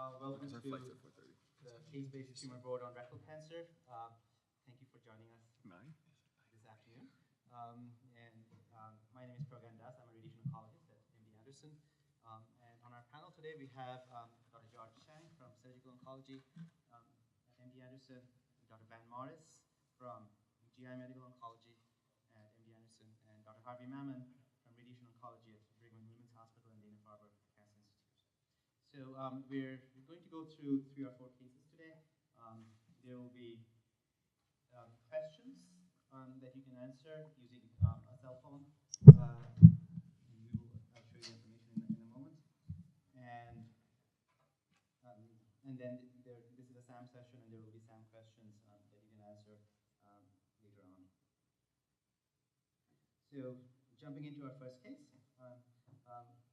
Welcome Because our to flight's at 4:30. the Case-Based Tumor Board on Rectal Cancer. Thank you for joining us Nine? this afternoon. My name is Pragan Das. I'm a radiation oncologist at MD Anderson. And on our panel today, we have Dr. George Chang from Surgical Oncology at MD Anderson, Dr. Van Morris from GI Medical Oncology at MD Anderson, and Dr. Harvey Mammon from Radiation Oncology at Brigham and Women's Hospital and Dana-Farber Cancer Institute. So we're going to go through 3 or 4 cases today. There will be questions that you can answer using a cell phone. I'll show you information in a moment. And then this is a SAM session, and there will be SAM questions that you can answer later on. So jumping into our first case,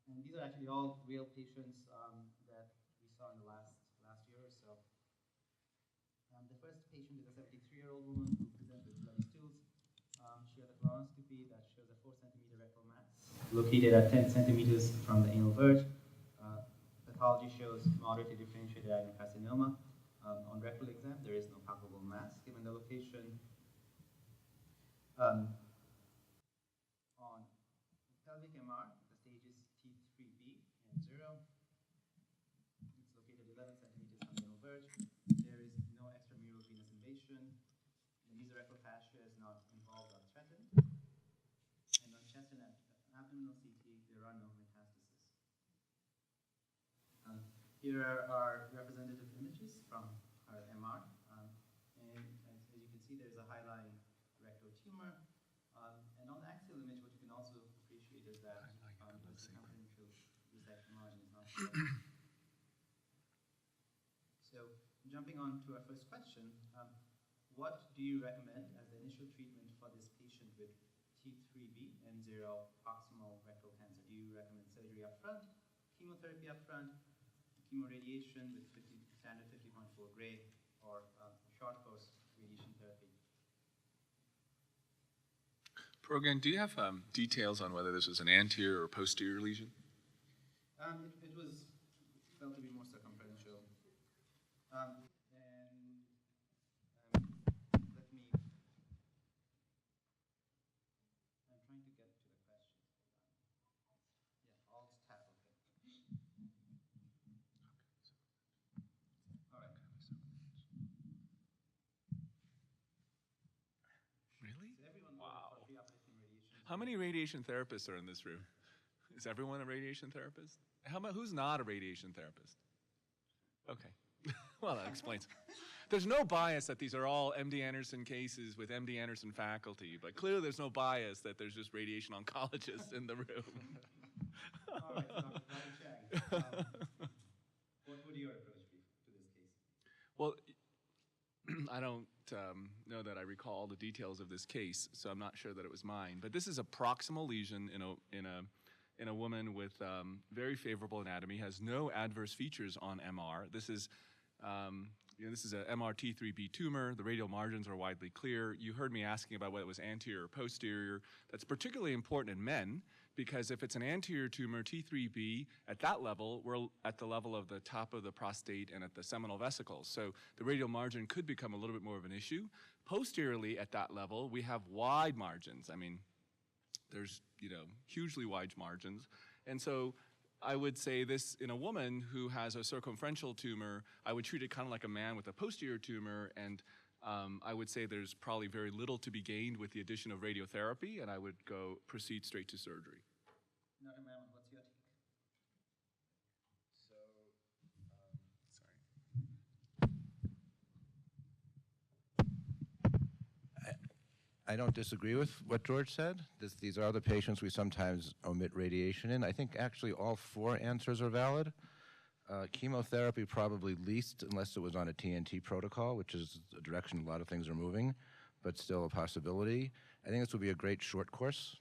and these are actually all real patients that we saw in the last year or so. The first patient is a 73-year-old woman who presents with bloody stools. She had a colonoscopy that shows a 4-centimeter rectal mass located at 10 centimeters from the anal verge. Pathology shows moderate to differentiated adenocarcinoma. On rectal exam, there is no palpable mass given the location. On pelvic MR, the stage is T3B and 0. It's located 11 centimeters from the anal verge. There is no extramural venous invasion. The mesorectal fascia is not involved or threatened. And on chest and abdominal CT, there are no metastases. Here are our representative images from our MR. And as you can see, there's a high-lying rectal tumor. And on the axial image, what you can also appreciate is that the circumferential resection margin is not present. So jumping on to our first question, what do you recommend as the initial treatment for this patient with T3B and 0 proximal rectal cancer? Do you recommend surgery up front, chemotherapy up front, chemoradiation with standard 50.4 gray, or short course radiation therapy? Progan, do you have details on whether this was an anterior or posterior lesion? It was felt to be more circumferential. Let me, I'm trying to get to the question. Yeah, alt tab, okay. All right. Really? So everyone Wow. for preoperative radiation. How many radiation therapists are in this room? Is everyone a radiation therapist? How about who's not a radiation therapist? Okay. Well, that explains. There's no bias that these are all MD Anderson cases with MD Anderson faculty, but clearly there's no bias that there's just radiation oncologists in the room. All right, Dr. Chang, what would your approach be to this case? Well, I don't know that I recall the details of this case, so I'm not sure that it was mine. But this is a proximal lesion in a woman with very favorable anatomy, has no adverse features on MR. This is this is a MR-T3B tumor. The radial margins are widely clear. You heard me asking about whether it was anterior or posterior. That's particularly important in men, because if it's an anterior tumor, T3B, at that level, we're at the level of the top of the prostate and at the seminal vesicles. So the radial margin could become a little bit more of an issue. Posteriorly, at that level, we have wide margins. I mean, there's, hugely wide margins. And so I would say this in a woman who has a circumferential tumor, I would treat it kind of like a man with a posterior tumor, and I would say there's probably very little to be gained with the addition of radiotherapy, and I would proceed straight to surgery. Dr. Mammon, what's your take? I don't disagree with what George said. These are the patients we sometimes omit radiation in. I think actually all 4 answers are valid. Chemotherapy probably least, unless it was on a TNT protocol, which is the direction a lot of things are moving, but still a possibility. I think this would be a great short course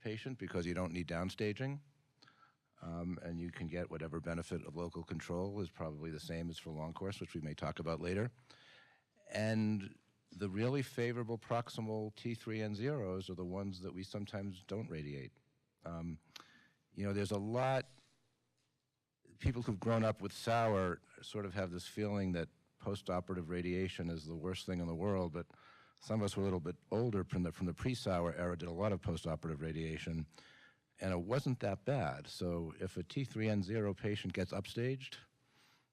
patient because you don't need downstaging. And you can get whatever benefit of local control is probably the same as for long course, which we may talk about later. And the really favorable proximal T3 and 0s are the ones that we sometimes don't radiate. There's a lot, people who've grown up with sour sort of have this feeling that post-operative radiation is the worst thing in the world, but some of us were a little bit older from the pre-sour era, did a lot of post-operative radiation, and it wasn't that bad. So if a T3N0 patient gets upstaged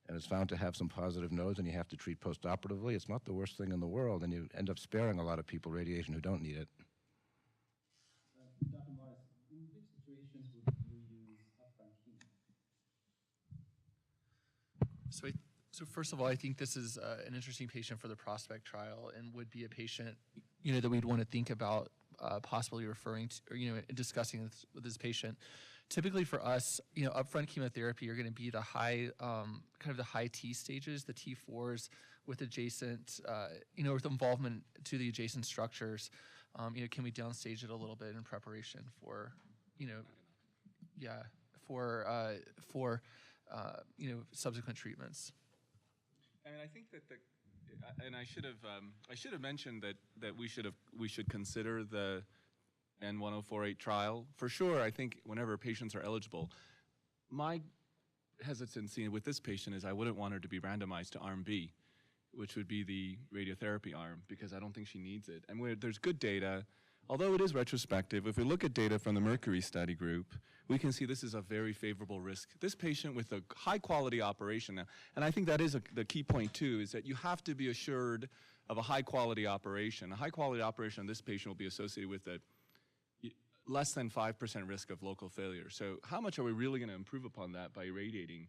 and is found to have some positive nodes and you have to treat post-operatively, it's not the worst thing in the world, and you end up sparing a lot of people radiation who don't need it. Dr. Morris, in which situations would you use upfront chemo? So first of all, I think this is an interesting patient for the prospect trial and would be a patient, you know, that we'd want to think about possibly referring to, or, you know, discussing with this patient. Typically for us, you know, upfront chemotherapy are going to be the high, kind of the high T stages, the T4s with adjacent, you know, with involvement to the adjacent structures. You know, can we downstage it a little bit in preparation for, you know, yeah, for you know, subsequent treatments. And I think that and I should have mentioned that we should consider the N1048 trial for sure. I think whenever patients are eligible, my hesitancy with this patient is I wouldn't want her to be randomized to arm B, which would be the radiotherapy arm, because I don't think she needs it. And there's good data, although it is retrospective. If we look at data from the Mercury study group, we can see this is a very favorable risk. This patient with a high quality operation now, and I think that is the key point too, is that you have to be assured of a high quality operation. A high quality operation on this patient will be associated with a less than 5% risk of local failure. So how much are we really going to improve upon that by irradiating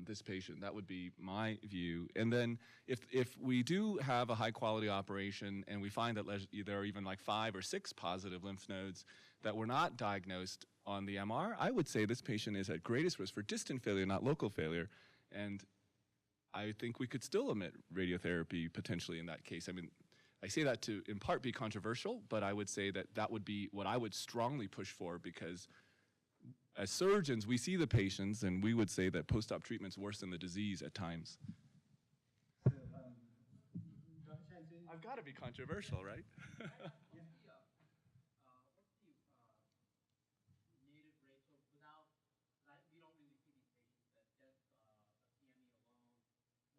this patient? That would be my view. And then if we do have a high quality operation and we find that there are even like 5 or 6 positive lymph nodes that were not diagnosed on the MR, I would say this patient is at greatest risk for distant failure, not local failure. And I think we could still omit radiotherapy potentially in that case. I mean, I say that to in part be controversial, but I would say that that would be what I would strongly push for, because as surgeons, we see the patients, and we would say that post-op treatment's worse than the disease at times. So, Dr. Chang, I've got to be controversial, right? What's the native rate? So without, we don't really see these patients that get a CME alone.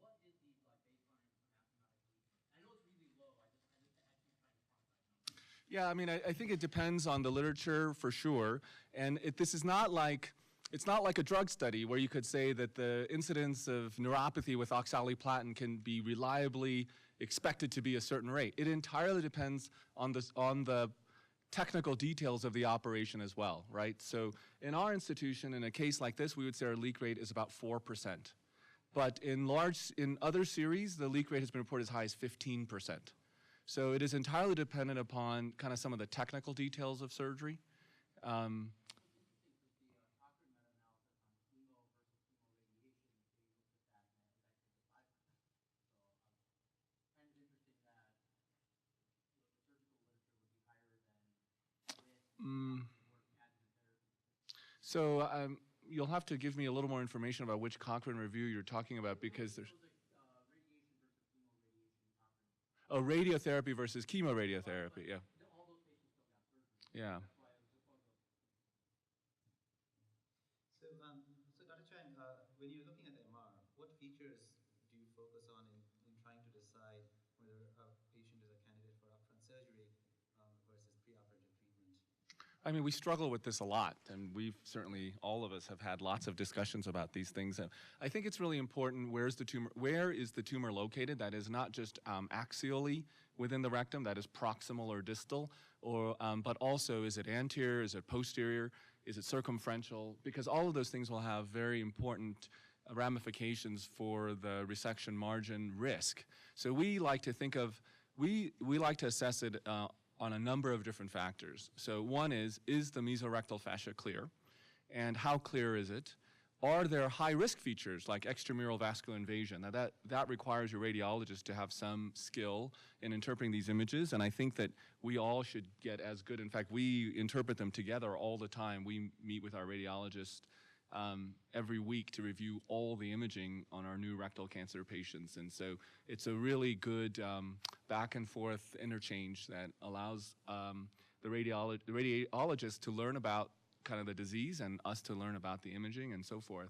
What is the baseline mathematically? I know it's really low. I just actually trying to quantify it. Yeah, I mean, I think it depends on the literature for sure. And this is not like, it's not like a drug study where you could say that the incidence of neuropathy with oxaliplatin can be reliably expected to be a certain rate. It entirely depends on the technical details of the operation as well, right? So in our institution, in a case like this, we would say our leak rate is about 4%. But in other series, the leak rate has been reported as high as 15%. So it is entirely dependent upon kind of some of the technical details of surgery. So you'll have to give me a little more information about which Cochrane review you're talking about, because there's radiotherapy versus chemoradiotherapy, yeah. Yeah. So, Dr. Chang, when you're looking at the MR, what features do you focus on in trying to decide whether a patient is a candidate for upfront surgery versus preoperative treatment? I mean, we struggle with this a lot, and we've certainly, all of us have had lots of discussions about these things. I think it's really important, where is the tumor located? That is not just axially within the rectum, that is proximal or distal, or, but also is it anterior, is it posterior, is it circumferential? Because all of those things will have very important ramifications for the resection margin risk. So we like to think of, we like to assess it on a number of different factors. So one is the mesorectal fascia clear? And how clear is it? Are there high-risk features like extramural vascular invasion? Now that requires your radiologist to have some skill in interpreting these images, and I think that we all should get as good. In fact, we interpret them together all the time. We meet with our radiologist every week to review all the imaging on our new rectal cancer patients. And so it's a really good back and forth interchange that allows the radiologist to learn about kind of the disease and us to learn about the imaging and so forth.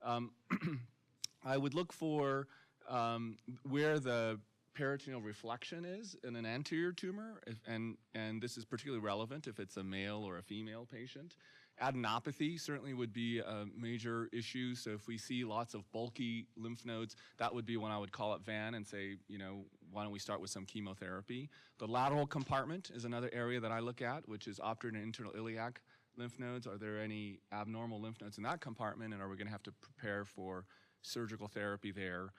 I would look for where the peritoneal reflection is in an anterior tumor, and this is particularly relevant if it's a male or a female patient. Adenopathy certainly would be a major issue. So if we see lots of bulky lymph nodes, that would be when I would call up Van and say, why don't we start with some chemotherapy? The lateral compartment is another area that I look at, which is obturated and internal iliac lymph nodes. Are there any abnormal lymph nodes in that compartment, and are we going to have to prepare for surgical therapy there?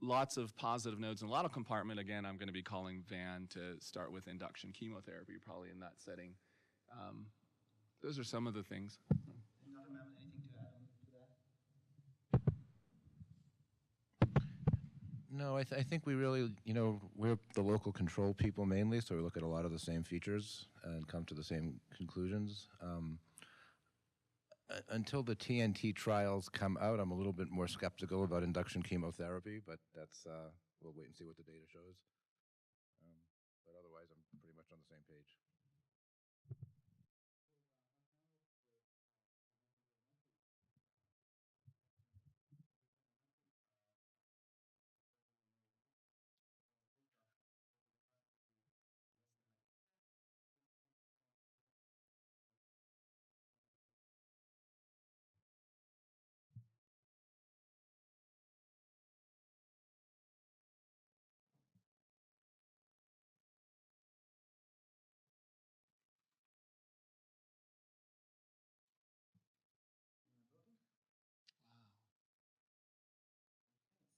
Lots of positive nodes in the lateral compartment. Again, I'm going to be calling Van to start with induction chemotherapy, probably in that setting. Those are some of the things. And Dr. Mammon, anything to add on to that? No, I think we really, we're the local control people mainly, so we look at a lot of the same features and come to the same conclusions. Until the TNT trials come out, I'm a little bit more skeptical about induction chemotherapy, but that's, we'll wait and see what the data shows. But otherwise, I'm pretty much on the same page.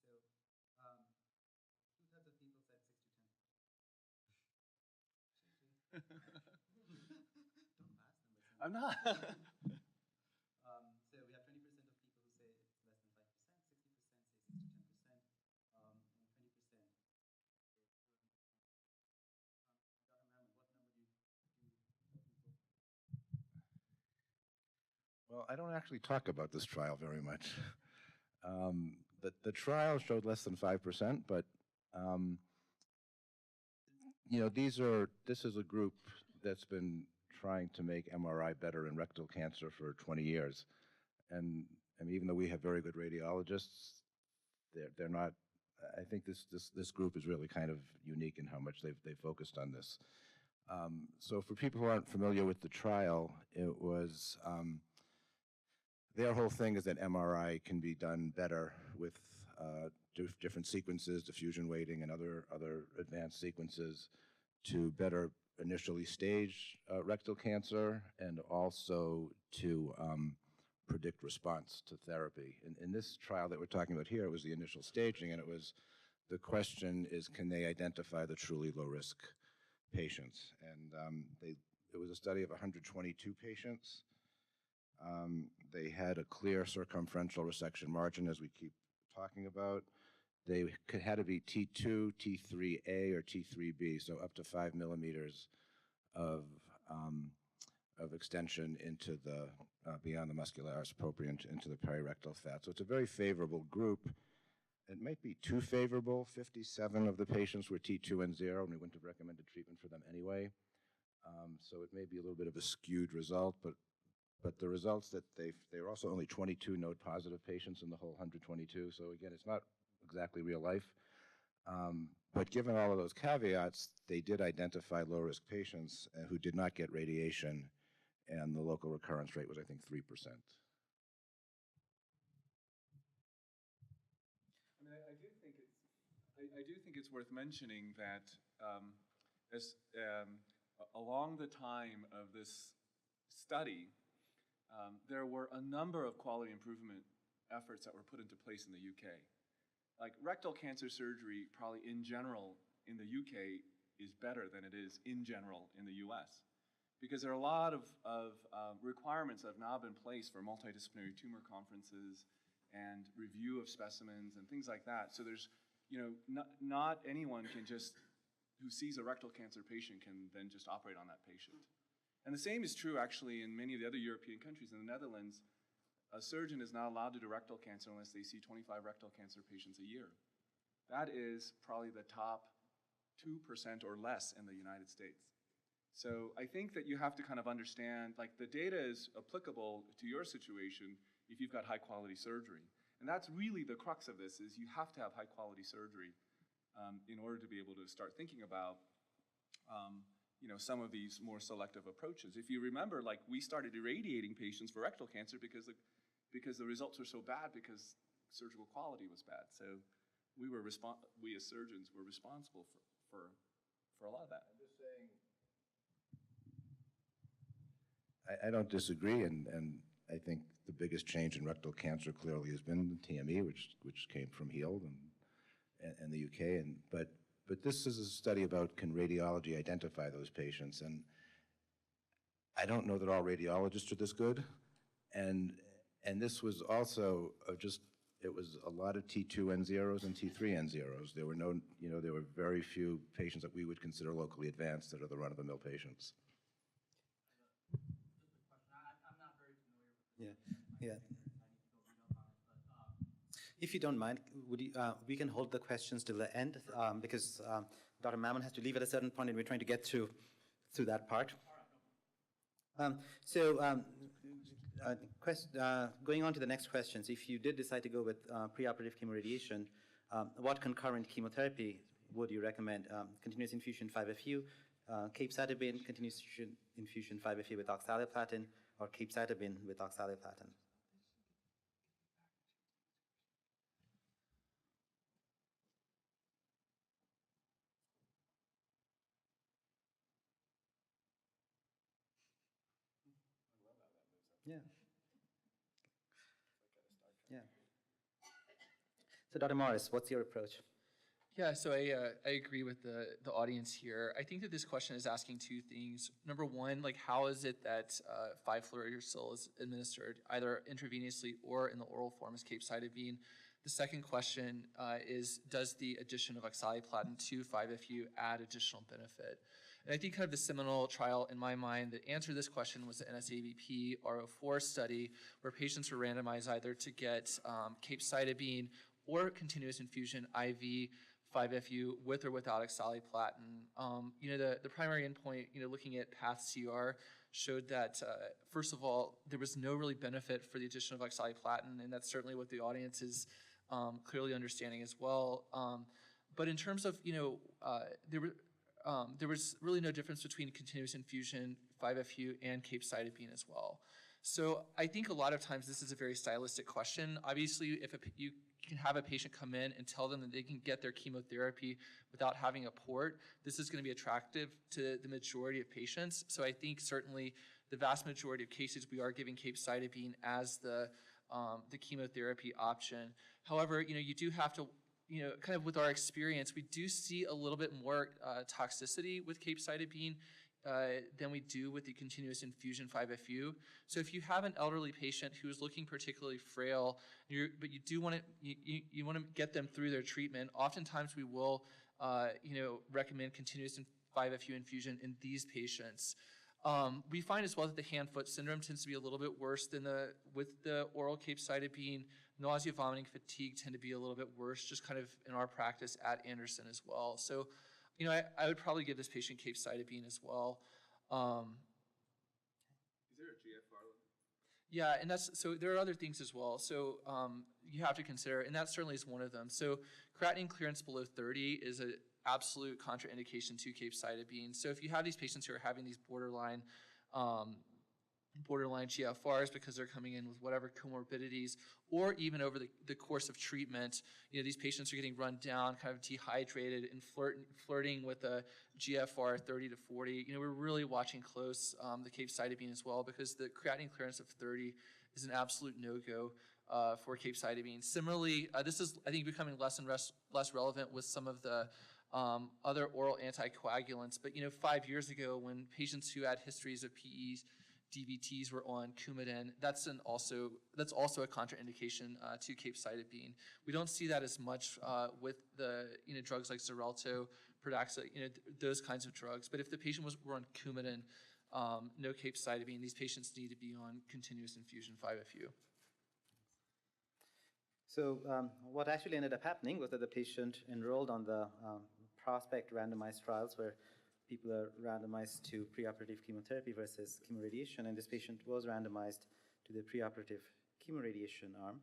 So, two-thirds of people said 6 to 10. Don't pass numbers. I'm not. So we have 20% of people who say it's less than 5%, 60% say 6 to 10%, and 20%. Dr. Mammon, what number do you people? Well, I don't actually talk about this trial very much. The trial showed less than 5%, but this is a group that's been trying to make MRI better in rectal cancer for 20 years. And even though we have very good radiologists, they're not, I think this group is really kind of unique in how much they've focused on this. So for people who aren't familiar with the trial, it was, their whole thing is that MRI can be done better with different sequences, diffusion weighting, and other advanced sequences to better initially stage rectal cancer and also to predict response to therapy. In this trial that we're talking about here, it was the initial staging, and it was, the question is, can they identify the truly low-risk patients? And it was a study of 122 patients. They had a clear circumferential resection margin, as we keep talking about. They had to be T2, T3A, or T3B, so up to 5 millimeters of extension into the, beyond the muscularis propria into the perirectal fat. So it's a very favorable group. It might be too favorable. 57 of the patients were T2 and 0, and we wouldn't have recommended treatment for them anyway. So it may be a little bit of a skewed result, but the results that they were also only 22 node positive patients in the whole 122. So again, it's not exactly real life. But given all of those caveats, they did identify low-risk patients who did not get radiation, and the local recurrence rate was, I think, 3%. I mean, I do think it's worth mentioning that along the time of this study, there were a number of quality improvement efforts that were put into place in the UK. Like rectal cancer surgery, probably in general in the UK, is better than it is in general in the US. Because there are a lot of requirements that have now been placed for multidisciplinary tumor conferences and review of specimens and things like that. So there's, not anyone can just, who sees a rectal cancer patient can then just operate on that patient. And the same is true actually in many of the other European countries. In the Netherlands, a surgeon is not allowed to do rectal cancer unless they see 25 rectal cancer patients a year. That is probably the top 2% or less in the United States. So I think that you have to kind of understand, like the data is applicable to your situation. if you've got high-quality surgery. And that's really the crux of this, is you have to have high-quality surgery in order to be able to start thinking about some of these more selective approaches. If you remember, like, we started irradiating patients for rectal cancer because the results were so bad because surgical quality was bad. So we as surgeons were responsible for a lot of that. I'm just saying, I don't disagree, and I think the biggest change in rectal cancer clearly has been the TME, which came from HEALD and the UK, but this is a study about, can radiology identify those patients, and I don't know that all radiologists are this good, and this was also it was a lot of T2N0s and T3N0s. There were there were very few patients that we would consider locally advanced that are the run-of-the-mill patients. Just a question. I'm not very familiar with Yeah. If you don't mind, we can hold the questions till the end because Dr. Mammon has to leave at a certain point, and we're trying to get through that part. Going on to the next questions, if you did decide to go with preoperative chemoradiation, what concurrent chemotherapy would you recommend? Continuous infusion 5-FU, capecitabine, continuous infusion 5-FU with oxaliplatin, or capecitabine with oxaliplatin? Yeah. Yeah. So, Dr. Morris, what's your approach? Yeah, so I agree with the audience here. I think that this question is asking two things. Number one, like, how is it that 5-fluorouracil is administered either intravenously or in the oral form as capecitabine? The second question is, does the addition of oxaliplatin to 5-FU add additional benefit? And I think kind of the seminal trial in my mind that answered this question was the NSABP R04 study, where patients were randomized either to get capecitabine or continuous infusion IV 5-FU with or without oxaliplatin. The primary endpoint, looking at PathCR, showed that, first of all, there was no really benefit for the addition of oxaliplatin, and that's certainly what the audience is clearly understanding as well. But in terms of, there was really no difference between continuous infusion 5-FU and capecitabine as well. So I think a lot of times this is a very stylistic question. Obviously, if you can have a patient come in and tell them that they can get their chemotherapy without having a port, this is going to be attractive to the majority of patients. So I think certainly the vast majority of cases we are giving capecitabine as the chemotherapy option. However, you do have to, kind of with our experience, we do see a little bit more toxicity with capecitabine than we do with the continuous infusion 5-FU. So if you have an elderly patient who is looking particularly frail, but you do want to you want to get them through their treatment, oftentimes we will recommend continuous 5-FU infusion in these patients. We find as well that the hand-foot syndrome tends to be a little bit worse than with the oral capecitabine. Nausea, vomiting, fatigue tend to be a little bit worse, just kind of in our practice at Anderson as well. So, I would probably give this patient capecitabine as well. Is there a GFR limit? Yeah, and so there are other things as well. So you have to consider, and that certainly is one of them. So creatinine clearance below 30 is an absolute contraindication to capecitabine. So if you have these patients who are having these borderline GFRs because they're coming in with whatever comorbidities, or even over the course of treatment, these patients are getting run down, kind of dehydrated, and flirting with a GFR 30 to 40. We're really watching close the capecitabine as well, because the creatinine clearance of 30 is an absolute no-go for capecitabine. Similarly, this is, I think, becoming less and less relevant with some of the other oral anticoagulants. But 5 years ago, when patients who had histories of PEs, DVTs were on Coumadin, that's also a contraindication to capecitabine. We don't see that as much with the drugs like Xarelto, Pradaxa, those kinds of drugs. But if the patient were on Coumadin, no capecitabine, these patients need to be on continuous infusion 5-FU. So what actually ended up happening was that the patient enrolled on the prospect randomized trials where people are randomized to preoperative chemotherapy versus chemoradiation, and this patient was randomized to the preoperative chemoradiation arm.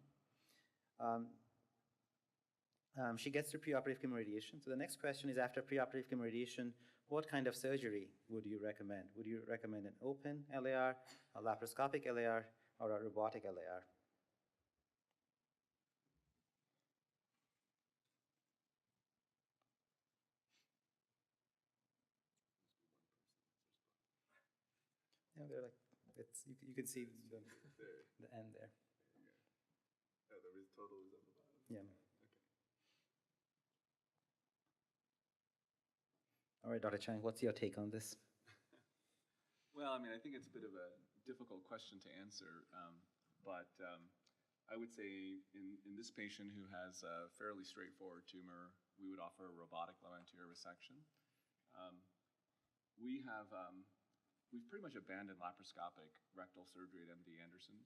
She gets to preoperative chemoradiation. So the next question is, after preoperative chemoradiation, what kind of surgery would you recommend? Would you recommend an open LAR, a laparoscopic LAR, or a robotic LAR? Yeah, they're like, you can see the end there. Oh, the total is on the bottom. Yeah. Okay. All right, Dr. Chang, what's your take on this? Well, I mean, I think it's a bit of a difficult question to answer, but I would say in this patient who has a fairly straightforward tumor, we would offer a robotic low anterior resection. We've pretty much abandoned laparoscopic rectal surgery at MD Anderson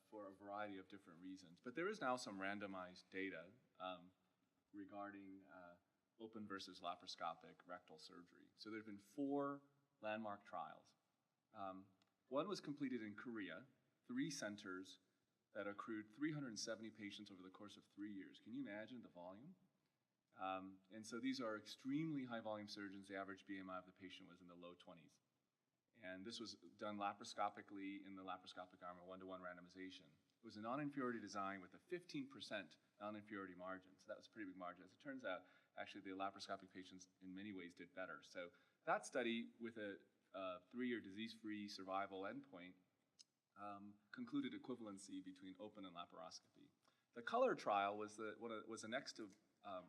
for a variety of different reasons. But there is now some randomized data regarding open versus laparoscopic rectal surgery. So there have been 4 landmark trials. One was completed in Korea, 3 centers that accrued 370 patients over the course of 3 years. Can you imagine the volume? And so these are extremely high volume surgeons. The average BMI of the patient was in the low 20s. And this was done laparoscopically in the laparoscopic arm, a 1-to-1 randomization. It was a non-inferiority design with a 15% non-inferiority margin. So that was a pretty big margin. As it turns out, actually the laparoscopic patients in many ways did better. So that study with a 3-year disease-free survival endpoint concluded equivalency between open and laparoscopy. The COLOR trial was the next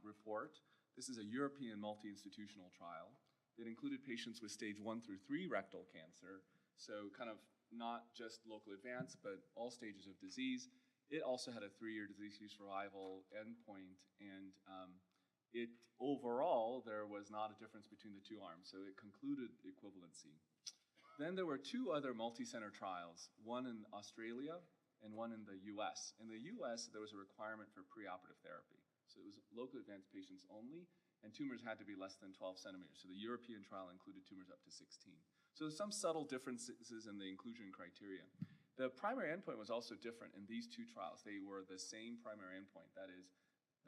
report. This is a European multi-institutional trial. It included patients with stage 1 through 3 rectal cancer, so kind of not just local advance, but all stages of disease. It also had a 3-year disease-free survival endpoint, and overall, there was not a difference between the 2 arms, so it concluded equivalency. Then there were 2 other multi-center trials, one in Australia and one in the US. In the US, there was a requirement for preoperative therapy, so it was local advanced patients only, and tumors had to be less than 12 centimeters. So the European trial included tumors up to 16. So there's some subtle differences in the inclusion criteria. The primary endpoint was also different in these 2 trials. They were the same primary endpoint. That is,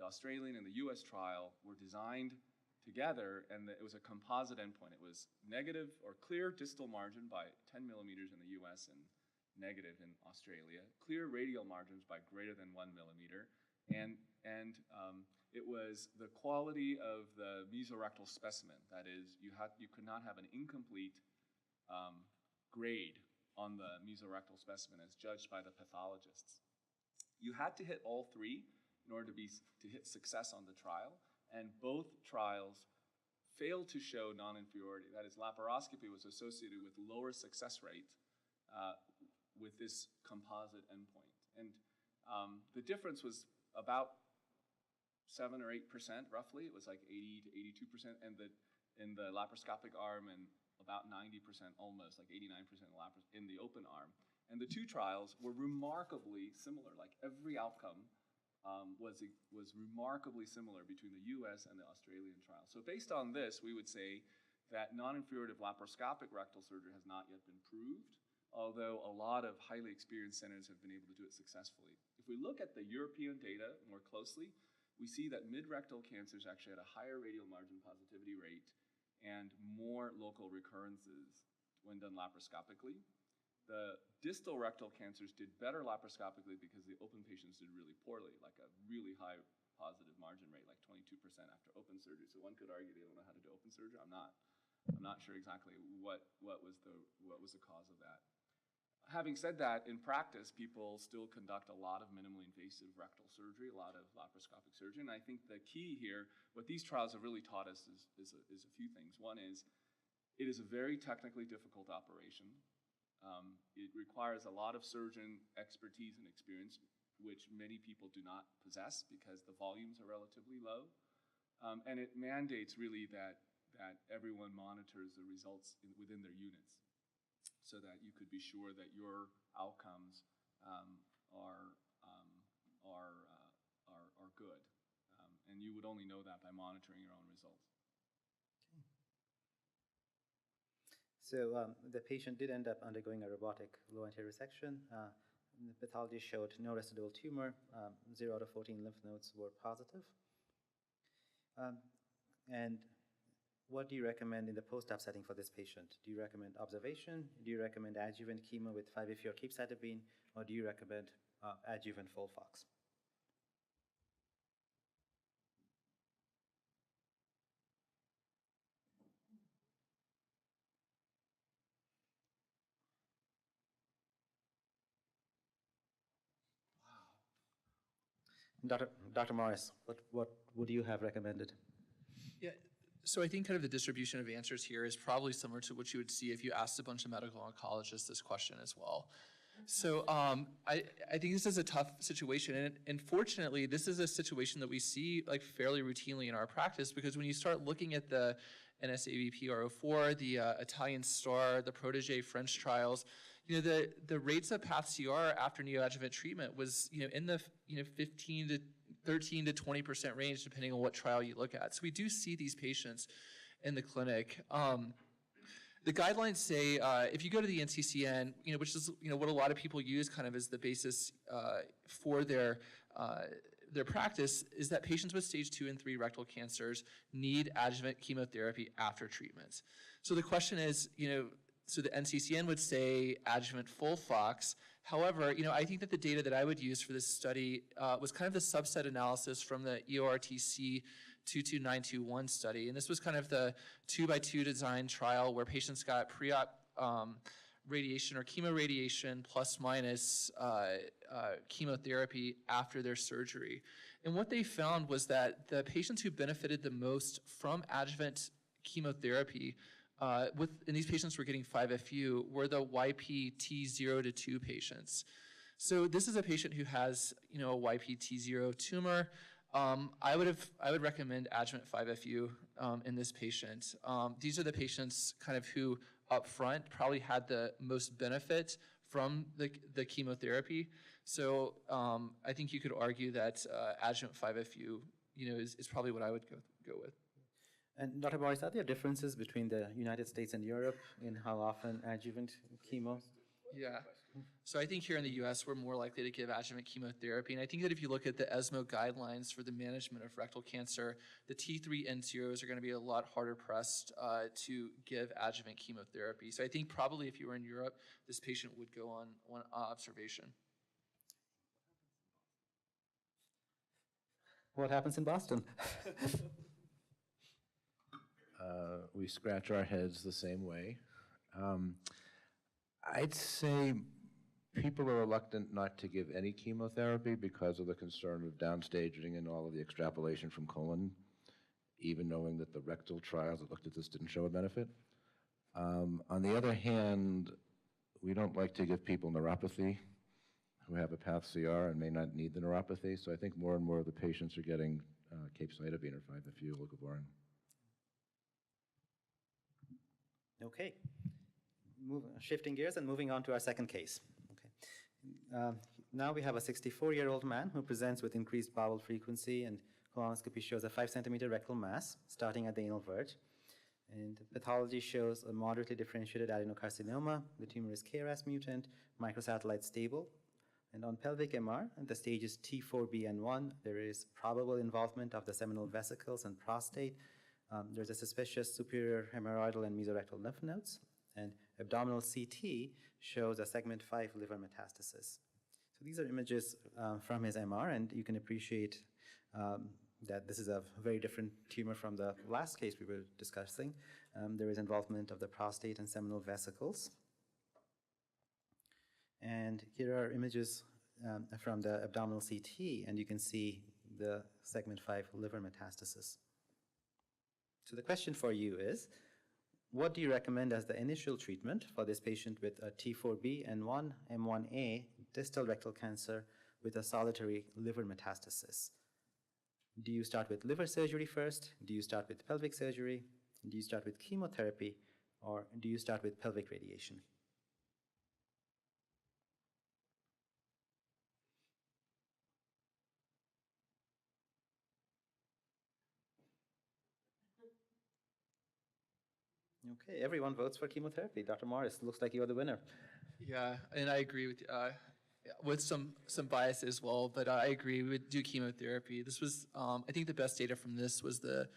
the Australian and the US trial were designed together, and it was a composite endpoint. It was negative or clear distal margin by 10 millimeters in the US and negative in Australia, clear radial margins by greater than 1 millimeter, and it was the quality of the mesorectal specimen. That is, you could not have an incomplete grade on the mesorectal specimen as judged by the pathologists. You had to hit all 3 in order to hit success on the trial, and both trials failed to show non-inferiority. That is, laparoscopy was associated with lower success rate with this composite endpoint. And the difference was about 7 or 8% roughly. It was like 80 to 82% in the laparoscopic arm, and about 90% almost, like 89% in the open arm. And the 2 trials were remarkably similar. Like every outcome was remarkably similar between the US and the Australian trial. So based on this, we would say that non-inferiority of laparoscopic rectal surgery has not yet been proved, although a lot of highly experienced centers have been able to do it successfully. If we look at the European data more closely, we see that mid-rectal cancers actually had a higher radial margin positivity rate and more local recurrences when done laparoscopically. The distal rectal cancers did better laparoscopically because the open patients did really poorly, like a really high positive margin rate, like 22% after open surgery. So one could argue they don't know how to do open surgery. I'm not sure exactly what was the cause of that. Having said that, in practice, people still conduct a lot of minimally invasive rectal surgery, a lot of laparoscopic surgery, and I think the key here, what these trials have really taught us is a few things. One is, it is a very technically difficult operation. It requires a lot of surgeon expertise and experience, which many people do not possess because the volumes are relatively low, and it mandates really that everyone monitors the results within their units, so that you could be sure that your outcomes are good. And you would only know that by monitoring your own results. Okay. So the patient did end up undergoing a robotic low anterior resection. The pathology showed no residual tumor. 0 out of 14 lymph nodes were positive. And what do you recommend in the post-op setting for this patient? Do you recommend observation? Do you recommend adjuvant chemo with 5-FU or capecitabine? Or do you recommend adjuvant FOLFOX? Dr. Morris, what would you have recommended? Yeah, so I think kind of the distribution of answers here is probably similar to what you would see if you asked a bunch of medical oncologists this question as well. So I think this is a tough situation, and fortunately, this is a situation that we see like fairly routinely in our practice, because when you start looking at the NSABP-R04, the Italian STAR, the Protégé French trials, the rates of path CR after neoadjuvant treatment was in the 15 to 13 to 20% range, depending on what trial you look at. So we do see these patients in the clinic. The guidelines say if you go to the NCCN, which is what a lot of people use kind of as the basis for their practice, is that patients with stage 2 and 3 rectal cancers need adjuvant chemotherapy after treatment. So the question is, so the NCCN would say adjuvant FOLFOX. However, I think that the data that I would use for this study was kind of the subset analysis from the EORTC 22921 study. And this was kind of the 2x2 design trial where patients got pre-op radiation or chemoradiation plus minus chemotherapy after their surgery. And what they found was that the patients who benefited the most from adjuvant chemotherapy, and these patients were getting 5-FU, were the YPT0 to 2 patients. So this is a patient who has, a YPT0 tumor. I would recommend adjuvant 5-FU in this patient. These are the patients kind of who up front probably had the most benefit from the chemotherapy. So I think you could argue that adjuvant 5-FU, is probably what I would go with. And Dr. Morris, are there differences between the United States and Europe in how often adjuvant chemo? Yeah. So I think here in the US, we're more likely to give adjuvant chemotherapy. And I think that if you look at the ESMO guidelines for the management of rectal cancer, the T3N0s are going to be a lot harder pressed to give adjuvant chemotherapy. So I think probably if you were in Europe, this patient would go on observation. What happens in Boston? We scratch our heads the same way. I'd say people are reluctant not to give any chemotherapy because of the concern of downstaging and all of the extrapolation from colon, even knowing that the rectal trials that looked at this didn't show a benefit. On the other hand, we don't like to give people neuropathy who have a path CR and may not need the neuropathy, so I think more and more of the patients are getting capecitabine or 5-FU leucovorin. Okay. Shifting gears and moving on to our second case. Okay. Now we have a 64-year-old man who presents with increased bowel frequency, and colonoscopy shows a 5-centimeter rectal mass starting at the anal verge. And pathology shows a moderately differentiated adenocarcinoma. The tumor is KRAS mutant, microsatellite stable. And on pelvic MR, the stage is T4BN1. There is probable involvement of the seminal vesicles and prostate. There's a suspicious superior hemorrhoidal and mesorectal lymph nodes. And abdominal CT shows a segment 5 liver metastasis. So these are images from his MR, and you can appreciate that this is a very different tumor from the last case we were discussing. There is involvement of the prostate and seminal vesicles. And here are images from the abdominal CT, and you can see the segment 5 liver metastasis. So the question for you is, what do you recommend as the initial treatment for this patient with a T4B and 1 M1A distal rectal cancer with a solitary liver metastasis? Do you start with liver surgery first? Do you start with pelvic surgery? Do you start with chemotherapy? Or do you start with pelvic radiation? Okay, everyone votes for chemotherapy. Dr. Morris, looks like you're the winner. Yeah, and I agree with with some bias as well, but I agree, we would do chemotherapy. This was, I think the best data from this was the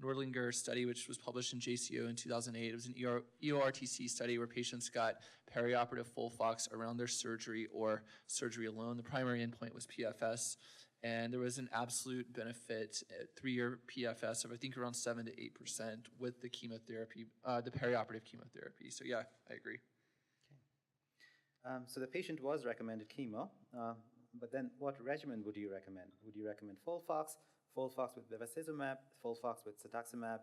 Nordlinger study, which was published in JCO in 2008. It was an EORTC study where patients got perioperative FOLFOX around their surgery or surgery alone. The primary endpoint was PFS, and there was an absolute benefit at 3-year PFS of I think around 7 to 8% with the chemotherapy, the perioperative chemotherapy. So yeah, I agree. So the patient was recommended chemo, but then what regimen would you recommend? Would you recommend FOLFOX, FOLFOX with bevacizumab, FOLFOX with cetuximab,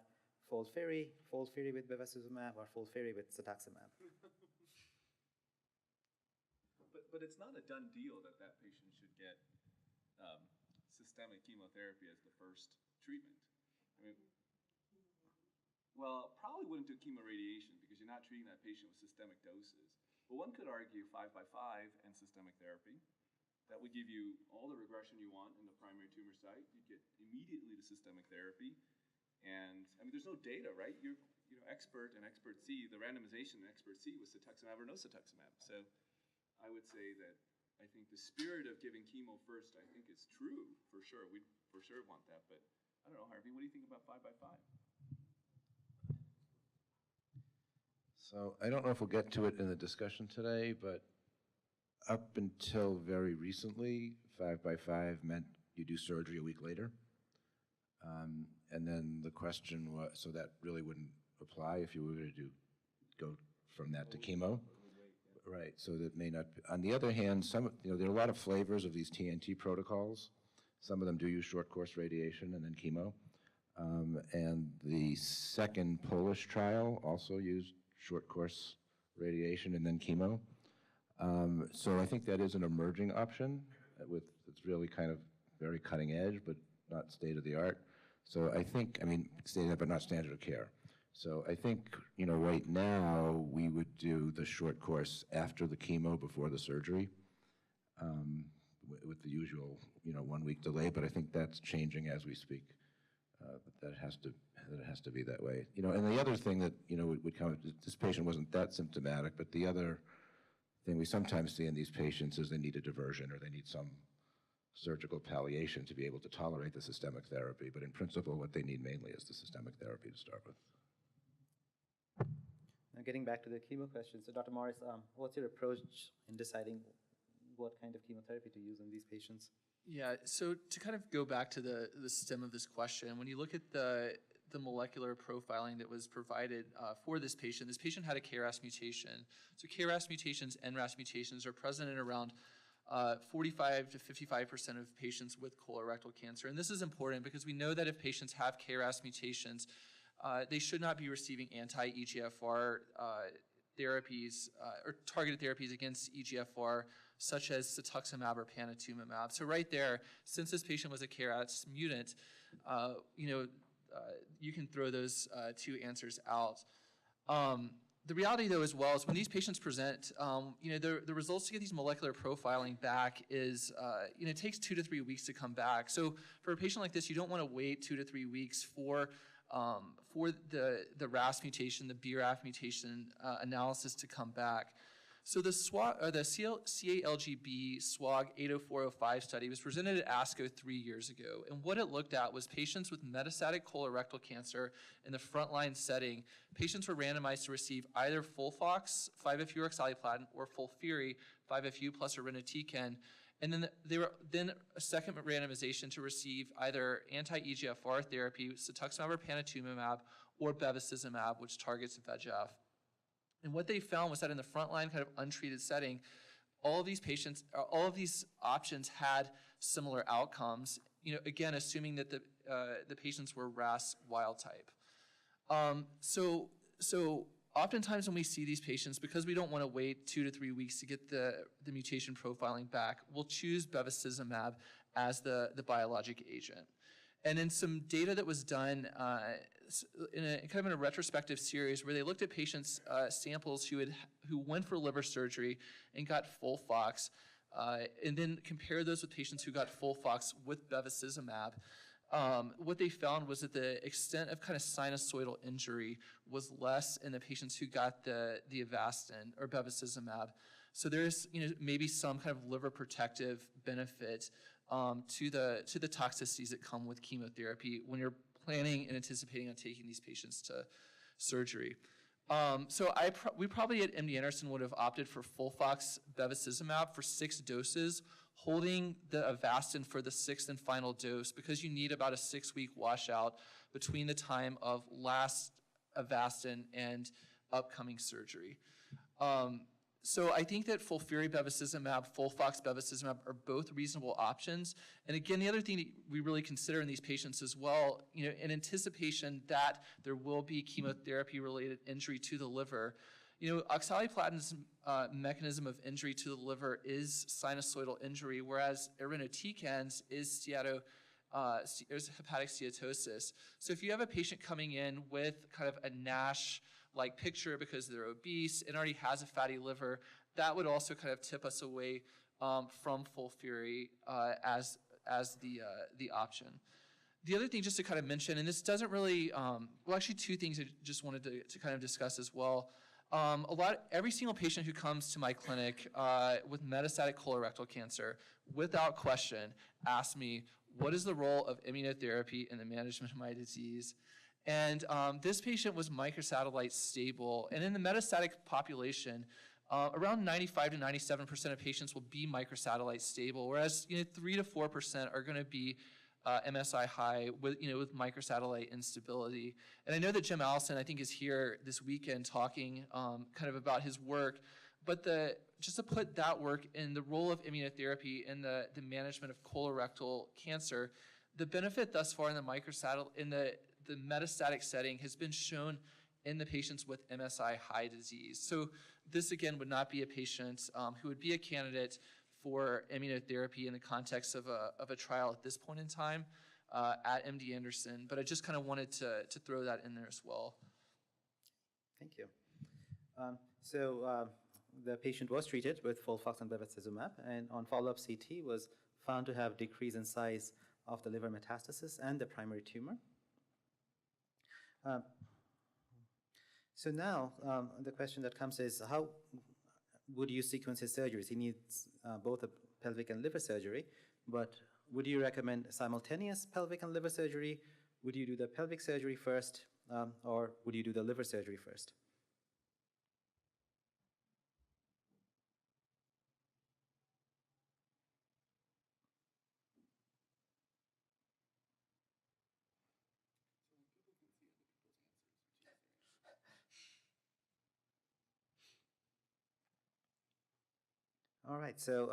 FOLFIRI, FOLFIRI with bevacizumab, or FOLFIRI with cetuximab? But it's not a done deal that that patient should get systemic chemotherapy as the first treatment. I mean, well, probably wouldn't do chemoradiation because you're not treating that patient with systemic doses. But one could argue 5x5 and systemic therapy. That would give you all the regression you want in the primary tumor site. You'd get immediately to systemic therapy. And I mean, there's no data, right? You're expert and expert C. The randomization in expert C was cetuximab or no cetuximab. So I would say that I think the spirit of giving chemo first, I think is true for sure. We for sure want that. But I don't know, Harvey, what do you think about 5x5? So I don't know if we'll get to it in the discussion today, but up until very recently, 5x5 meant you do surgery a week later. And then the question was, so that really wouldn't apply if you were to go from that to chemo. Right, so that may not be. On the other hand, there are a lot of flavors of these TNT protocols. Some of them do use short course radiation and then chemo. And the second Polish trial also used short course radiation and then chemo. So I think that is an emerging option it's really kind of very cutting edge, but not state of the art. So I think, state of the art, but not standard of care. So I think, right now we would do the short course after the chemo, before the surgery, with the usual, 1 week delay. But I think that's changing as we speak. That it has to be that way. And the other thing that would come, this patient wasn't that symptomatic, but the other thing we sometimes see in these patients is they need a diversion or they need some surgical palliation to be able to tolerate the systemic therapy. But in principle, what they need mainly is the systemic therapy to start with. Now getting back to the chemo question, so Dr. Morris, what's your approach in deciding what kind of chemotherapy to use in these patients? Yeah, so to kind of go back to the stem of this question, when you look at the molecular profiling that was provided for this patient had a KRAS mutation. So KRAS mutations, NRAS mutations are present in around 45 to 55% of patients with colorectal cancer. And this is important because we know that if patients have KRAS mutations, they should not be receiving anti-EGFR therapies or targeted therapies against EGFR, such as cetuximab or panitumumab. So right there, since this patient was a KRAS mutant, you can throw those two answers out. The reality, though, as well, is when these patients present, the results to get these molecular profiling back is, it takes 2 to 3 weeks to come back. So for a patient like this, you don't want to wait 2 to 3 weeks for the RAS mutation, the BRAF mutation analysis to come back. So the CALGB SWOG 80405 study was presented at ASCO 3 years ago. And what it looked at was patients with metastatic colorectal cancer in the frontline setting. Patients were randomized to receive either FOLFOX, 5-FU oxaliplatin, or FOLFIRI, 5-FU plus irinotecan. And then they were a second randomization to receive either anti-EGFR therapy, cetuximab or panitumumab, or bevacizumab, which targets VEGF. And what they found was that in the frontline kind of untreated setting, all of these options had similar outcomes, again, assuming that the patients were RAS wild type. So oftentimes when we see these patients, because we don't want to wait 2 to 3 weeks to get the mutation profiling back, we'll choose bevacizumab as the biologic agent. And in some data that was done in a retrospective series where they looked at patients' samples who went for liver surgery and got FOLFOX, and then compared those with patients who got FOLFOX with bevacizumab, what they found was that the extent of kind of sinusoidal injury was less in the patients who got the Avastin or bevacizumab. So there's maybe some kind of liver protective benefit to the toxicities that come with chemotherapy when you're planning and anticipating on taking these patients to surgery. So we probably at MD Anderson would have opted for FOLFOX bevacizumab for 6 doses, holding the Avastin for the 6th and final dose because you need about a 6-week washout between the time of last Avastin and upcoming surgery. So I think that FOLFIRI bevacizumab, FOLFOX bevacizumab are both reasonable options. And again, the other thing that we really consider in these patients as well, in anticipation that there will be chemotherapy-related injury to the liver, oxaliplatin's mechanism of injury to the liver is sinusoidal injury, whereas irinotecan's is hepatic steatosis. So if you have a patient coming in with kind of a NASH-like picture because they're obese and already has a fatty liver, that would also kind of tip us away from FOLFIRI as the option. The other thing just to kind of mention, and this doesn't really, well, actually 2 things I just wanted to kind of discuss as well. Every single patient who comes to my clinic with metastatic colorectal cancer, without question, asks me, what is the role of immunotherapy in the management of my disease? And this patient was microsatellite stable. And in the metastatic population, around 95 to 97% of patients will be microsatellite stable, whereas 3 to 4% are going to be MSI high with microsatellite instability. And I know that Jim Allison, I think, is here this weekend talking kind of about his work. But just to put that work in the role of immunotherapy in the management of colorectal cancer, the benefit thus far in the metastatic setting has been shown in the patients with MSI high disease. So this again would not be a patient who would be a candidate for immunotherapy in the context of a trial at this point in time at MD Anderson. But I just kind of wanted to throw that in there as well. Thank you. So the patient was treated with FOLFOX and bevacizumab, and on follow-up CT was found to have decrease in size of the liver metastasis and the primary tumor. So now the question that comes is, how would you sequence his surgeries? He needs both a pelvic and liver surgery, but would you recommend simultaneous pelvic and liver surgery? Would you do the pelvic surgery first, or would you do the liver surgery first? All right, so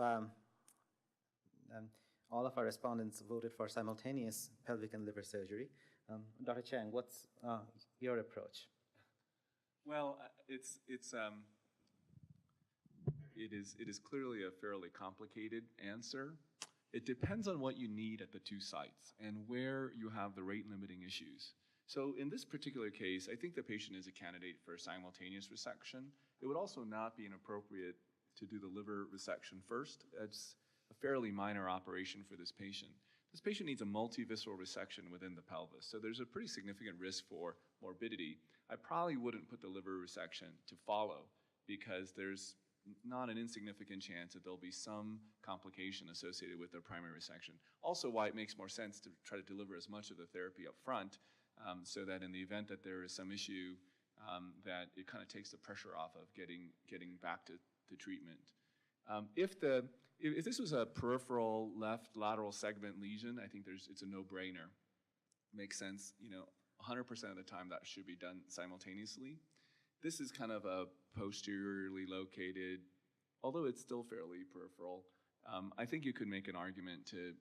all of our respondents voted for simultaneous pelvic and liver surgery. Dr. Chang, what's your approach? Well, it is clearly a fairly complicated answer. It depends on what you need at the 2 sites and where you have the rate-limiting issues. So in this particular case, I think the patient is a candidate for simultaneous resection. It would also not be inappropriate to do the liver resection first. It's a fairly minor operation for this patient. This patient needs a multivisceral resection within the pelvis, so there's a pretty significant risk for morbidity. I probably wouldn't put the liver resection to follow because there's not an insignificant chance that there'll be some complication associated with their primary resection. Also why it makes more sense to try to deliver as much of the therapy up front so that in the event that there is some issue that it kind of takes the pressure off of getting back to treatment. If this was a peripheral left lateral segment lesion, I think it's a no-brainer. Makes sense, 100% of the time that should be done simultaneously. This is kind of a posteriorly located, although it's still fairly peripheral. I think you could make an argument to,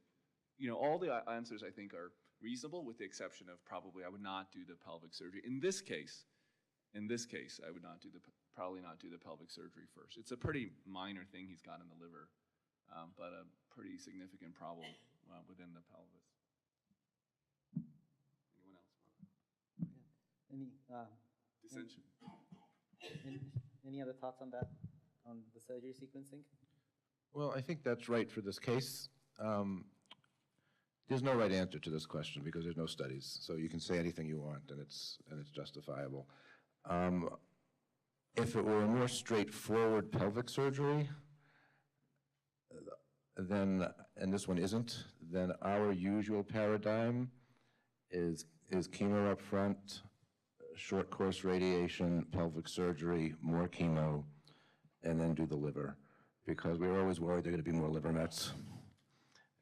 all the answers I think are reasonable with the exception of probably I would not do the pelvic surgery. In this case, I would probably not do the pelvic surgery first. It's a pretty minor thing he's got in the liver, but a pretty significant problem within the pelvis. Anyone else? Dissension. Any other thoughts on that, on the surgery sequencing? Well, I think that's right for this case. There's no right answer to this question because there's no studies. So you can say anything you want, and it's justifiable. If it were a more straightforward pelvic surgery, then, and this one isn't, then our usual paradigm is chemo up front, short course radiation, pelvic surgery, more chemo, and then do the liver. Because we were always worried there are going to be more liver mets.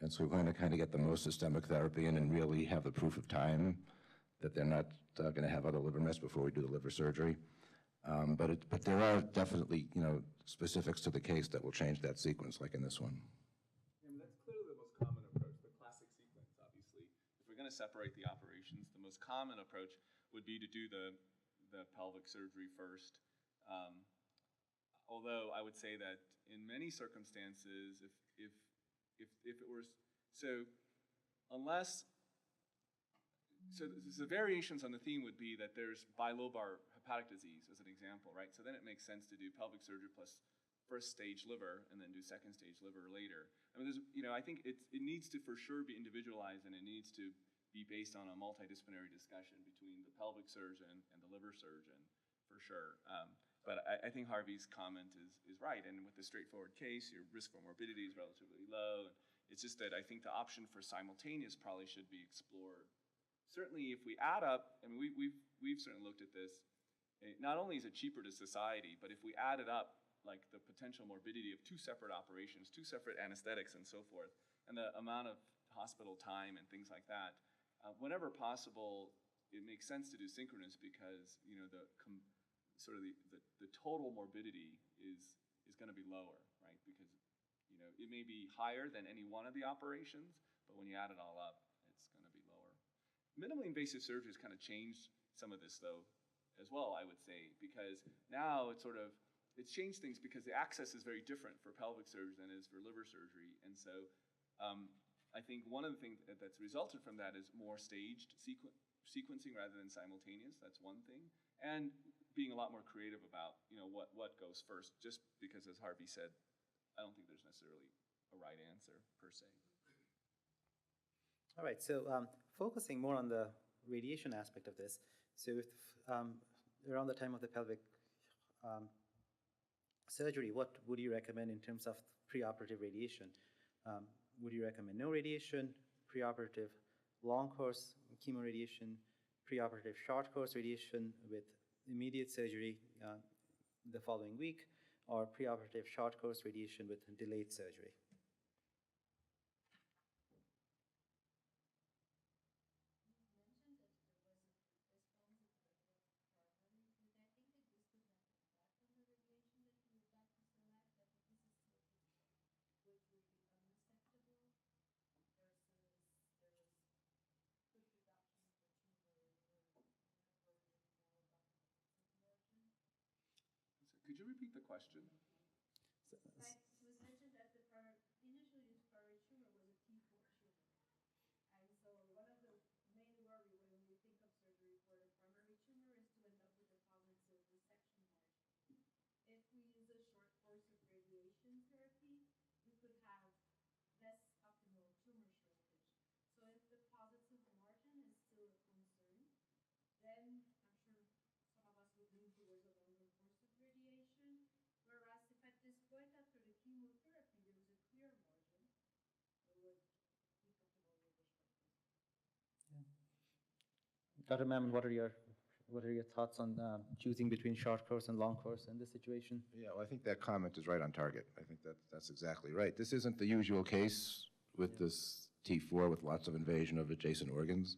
And so we want to kind of get the most systemic therapy in and really have the proof of time that they're not going to have other liver mets before we do the liver surgery. But there are definitely, specifics to the case that will change that sequence, like in this one. And that's clearly the most common approach, the classic sequence, obviously. If we're going to separate the operations, the most common approach would be to do the pelvic surgery first. Although I would say that in many circumstances, if it were, so the variations on the theme would be that there's bilobar hepatic disease as an example, right? So then it makes sense to do pelvic surgery plus first stage liver and then do second stage liver later. I mean, I think it needs to for sure be individualized, and it needs to be based on a multidisciplinary discussion between the pelvic surgeon and the liver surgeon, for sure. But I think Harvey's comment is right, and with the straightforward case, your risk for morbidity is relatively low. And it's just that I think the option for simultaneous probably should be explored. Certainly, if we add up, I mean, we've certainly looked at this. Not only is it cheaper to society, but if we added up like the potential morbidity of two separate operations, two separate anesthetics, and so forth, and the amount of hospital time and things like that, whenever possible, it makes sense to do synchronous because the total morbidity is going to be lower, right? Because it may be higher than any one of the operations, but when you add it all up, it's going to be lower. Minimally invasive surgery has kind of changed some of this, though, as well, I would say, because now it's changed things because the access is very different for pelvic surgery than it is for liver surgery, and so I think one of the things that's resulted from that is more staged sequencing rather than simultaneous. That's one thing, and being a lot more creative about what goes first. Just because, as Harvey said, I don't think there's necessarily a right answer per se. All right, so focusing more on the radiation aspect of this, so if, around the time of the pelvic surgery, what would you recommend in terms of preoperative radiation? Would you recommend no radiation, preoperative long course chemoradiation, preoperative short course radiation with immediate surgery the following week, or preoperative short course radiation with delayed surgery? Could you repeat the question? Like it was mentioned that initially this primary tumor was a T4 tumor. And so one of the main worry when we think of surgery for the primary tumor is to end up with a positive resection margin. If we use a short course of radiation therapy, we could have less optimal tumor shrinkage. So if the positive margin is still a concern, then I'm sure some of us would lean towards a longer course of radiation. Whereas if at this point after the chemotherapy there was a clear margin, we would be comfortable with the short course. Dr. Mammon, what are your thoughts on choosing between short course and long course in this situation? Yeah, well, I think that comment is right on target. I think that's exactly right. This isn't the usual case with this T4 with lots of invasion of adjacent organs.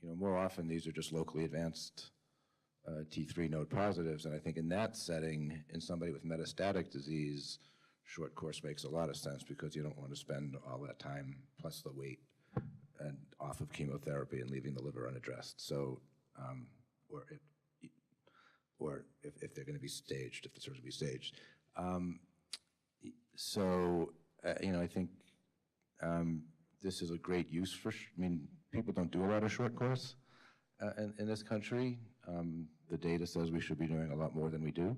More often these are just locally advanced T3 node positives, and I think in that setting, in somebody with metastatic disease, short course makes a lot of sense because you don't want to spend all that time plus the weight and off of chemotherapy and leaving the liver unaddressed. So, or if they're going to be staged, if the surgery be staged. I think this is a great use for. People don't do a lot of short course in this country. The data says we should be doing a lot more than we do.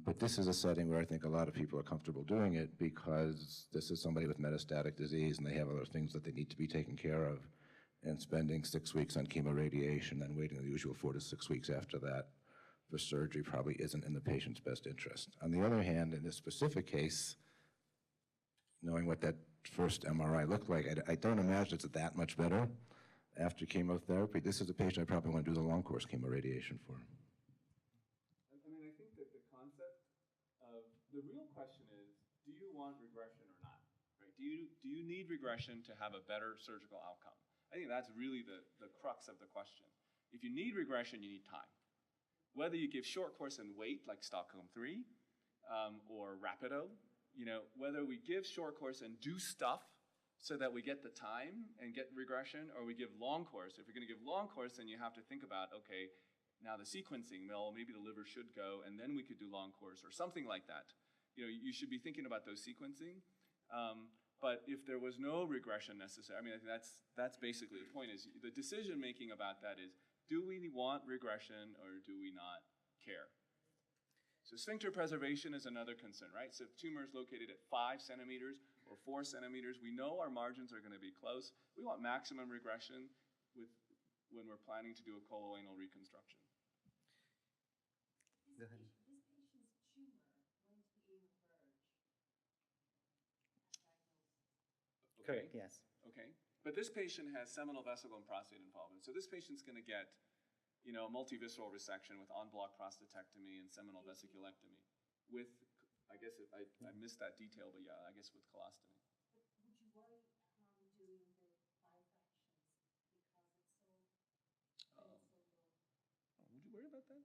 But this is a setting where I think a lot of people are comfortable doing it because this is somebody with metastatic disease and they have other things that they need to be taken care of, and spending 6 weeks on chemoradiation and waiting the usual 4 to 6 weeks after that for surgery probably isn't in the patient's best interest. On the other hand, in this specific case, knowing what that first MRI looked like, I don't imagine it's that much better after chemotherapy. This is a patient I probably want to do the long course chemoradiation for. I mean, I think that the concept of the real question is, do you want regression or not? Right? Do you need regression to have a better surgical outcome? I think that's really the crux of the question. If you need regression, you need time. Whether you give short course and wait, like Stockholm 3, or Rapido, whether we give short course and do stuff so that we get the time and get regression, or we give long course. If you're going to give long course, then you have to think about, okay, now the sequencing, well, maybe the liver should go, and then we could do long course or something like that. You should be thinking about those sequencing. But if there was no regression necessary, I mean, I think that's basically the point, is the decision making about that is, do we want regression or do we not care? So sphincter preservation is another concern, right? So if tumor is located at 5 centimeters or 4 centimeters, we know our margins are going to be close. We want maximum regression when we're planning to do a coloanal reconstruction. This patient's tumor went to the anal verge at diagnosis. Okay. Yes. Okay. But this patient has seminal vesicle and prostate involvement. So this patient's going to get, a multivisceral resection with en-bloc prostatectomy and seminal vesiculectomy with, I guess I missed that detail, but yeah, I guess with colostomy. But would you worry doing the 5 fractions because it's so low? Would you worry about that?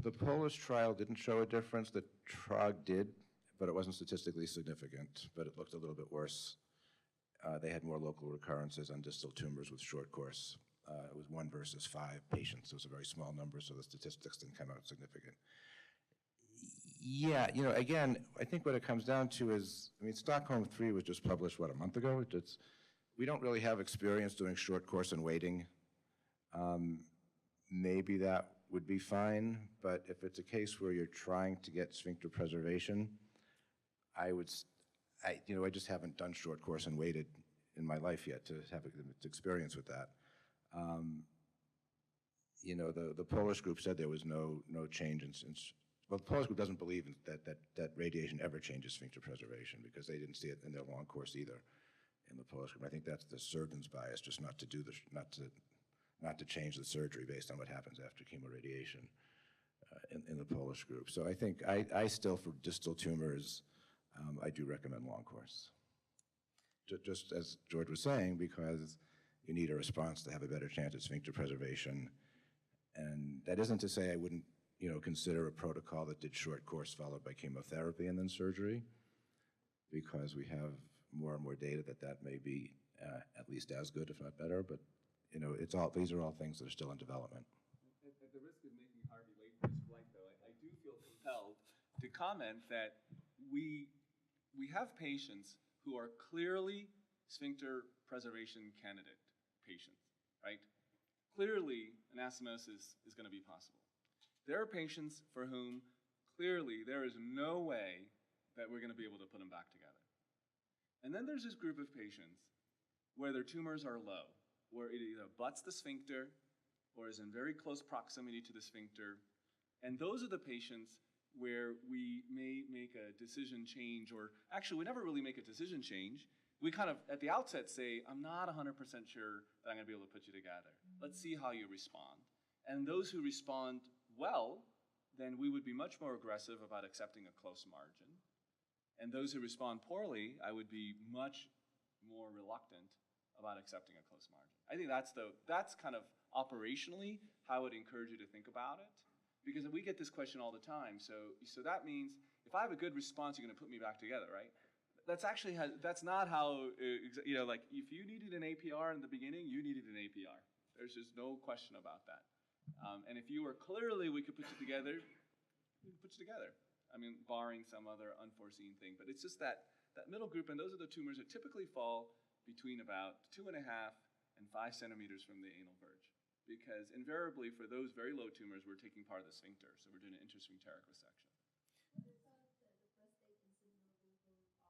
The Polish trial didn't show a difference. The TROG did, but it wasn't statistically significant, but it looked a little bit worse. They had more local recurrences on distal tumors with short course. It was 1 versus 5 patients. It was a very small number, so the statistics didn't come out significant. Yeah, again, I think what it comes down to is, Stockholm 3 was just published, a month ago? We don't really have experience doing short course and waiting. Maybe that would be fine, but if it's a case where you're trying to get sphincter preservation, I just haven't done short course and waited in my life yet to have experience with that. The Polish group said there was no change well, the Polish group doesn't believe that radiation ever changes sphincter preservation because they didn't see it in their long course either in the Polish group. I think that's the surgeon's bias, just not to change the surgery based on what happens after chemoradiation in the Polish group. So I think I still, for distal tumors, I do recommend long course. Just as George was saying, because you need a response to have a better chance at sphincter preservation. And that isn't to say I wouldn't, consider a protocol that did short course followed by chemotherapy and then surgery, because we have more and more data that may be at least as good, if not better. But these are all things that are still in development. At the risk of making Harvey late for his flight, though, I do feel compelled to comment that we have patients who are clearly sphincter preservation candidate patients, right? Clearly, anastomosis is going to be possible. There are patients for whom clearly there is no way that we're going to be able to put them back together. And then there's this group of patients where their tumors are low, where it either butts the sphincter or is in very close proximity to the sphincter. And those are the patients where we may make a decision change, or actually we never really make a decision change. We kind of, at the outset, say, I'm not 100% sure that I'm going to be able to put you together. Let's see how you respond. And those who respond well, then we would be much more aggressive about accepting a close margin. And those who respond poorly, I would be much more reluctant about accepting a close margin. I think that's kind of operationally how I would encourage you to think about it. Because we get this question all the time. So that means if I have a good response, you're going to put me back together, right? That's not how, like if you needed an APR in the beginning, you needed an APR. There's just no question about that. And if you were clearly, we could put you together, we could put you together. I mean, barring some other unforeseen thing. But it's just that middle group, and those are the tumors that typically fall between about 2.5 and 5 centimeters from the anal verge. Because invariably, for those very low tumors, we're taking part of the sphincter. So we're doing an intersphincteric resection. What about the prostate and seminal vesicle often?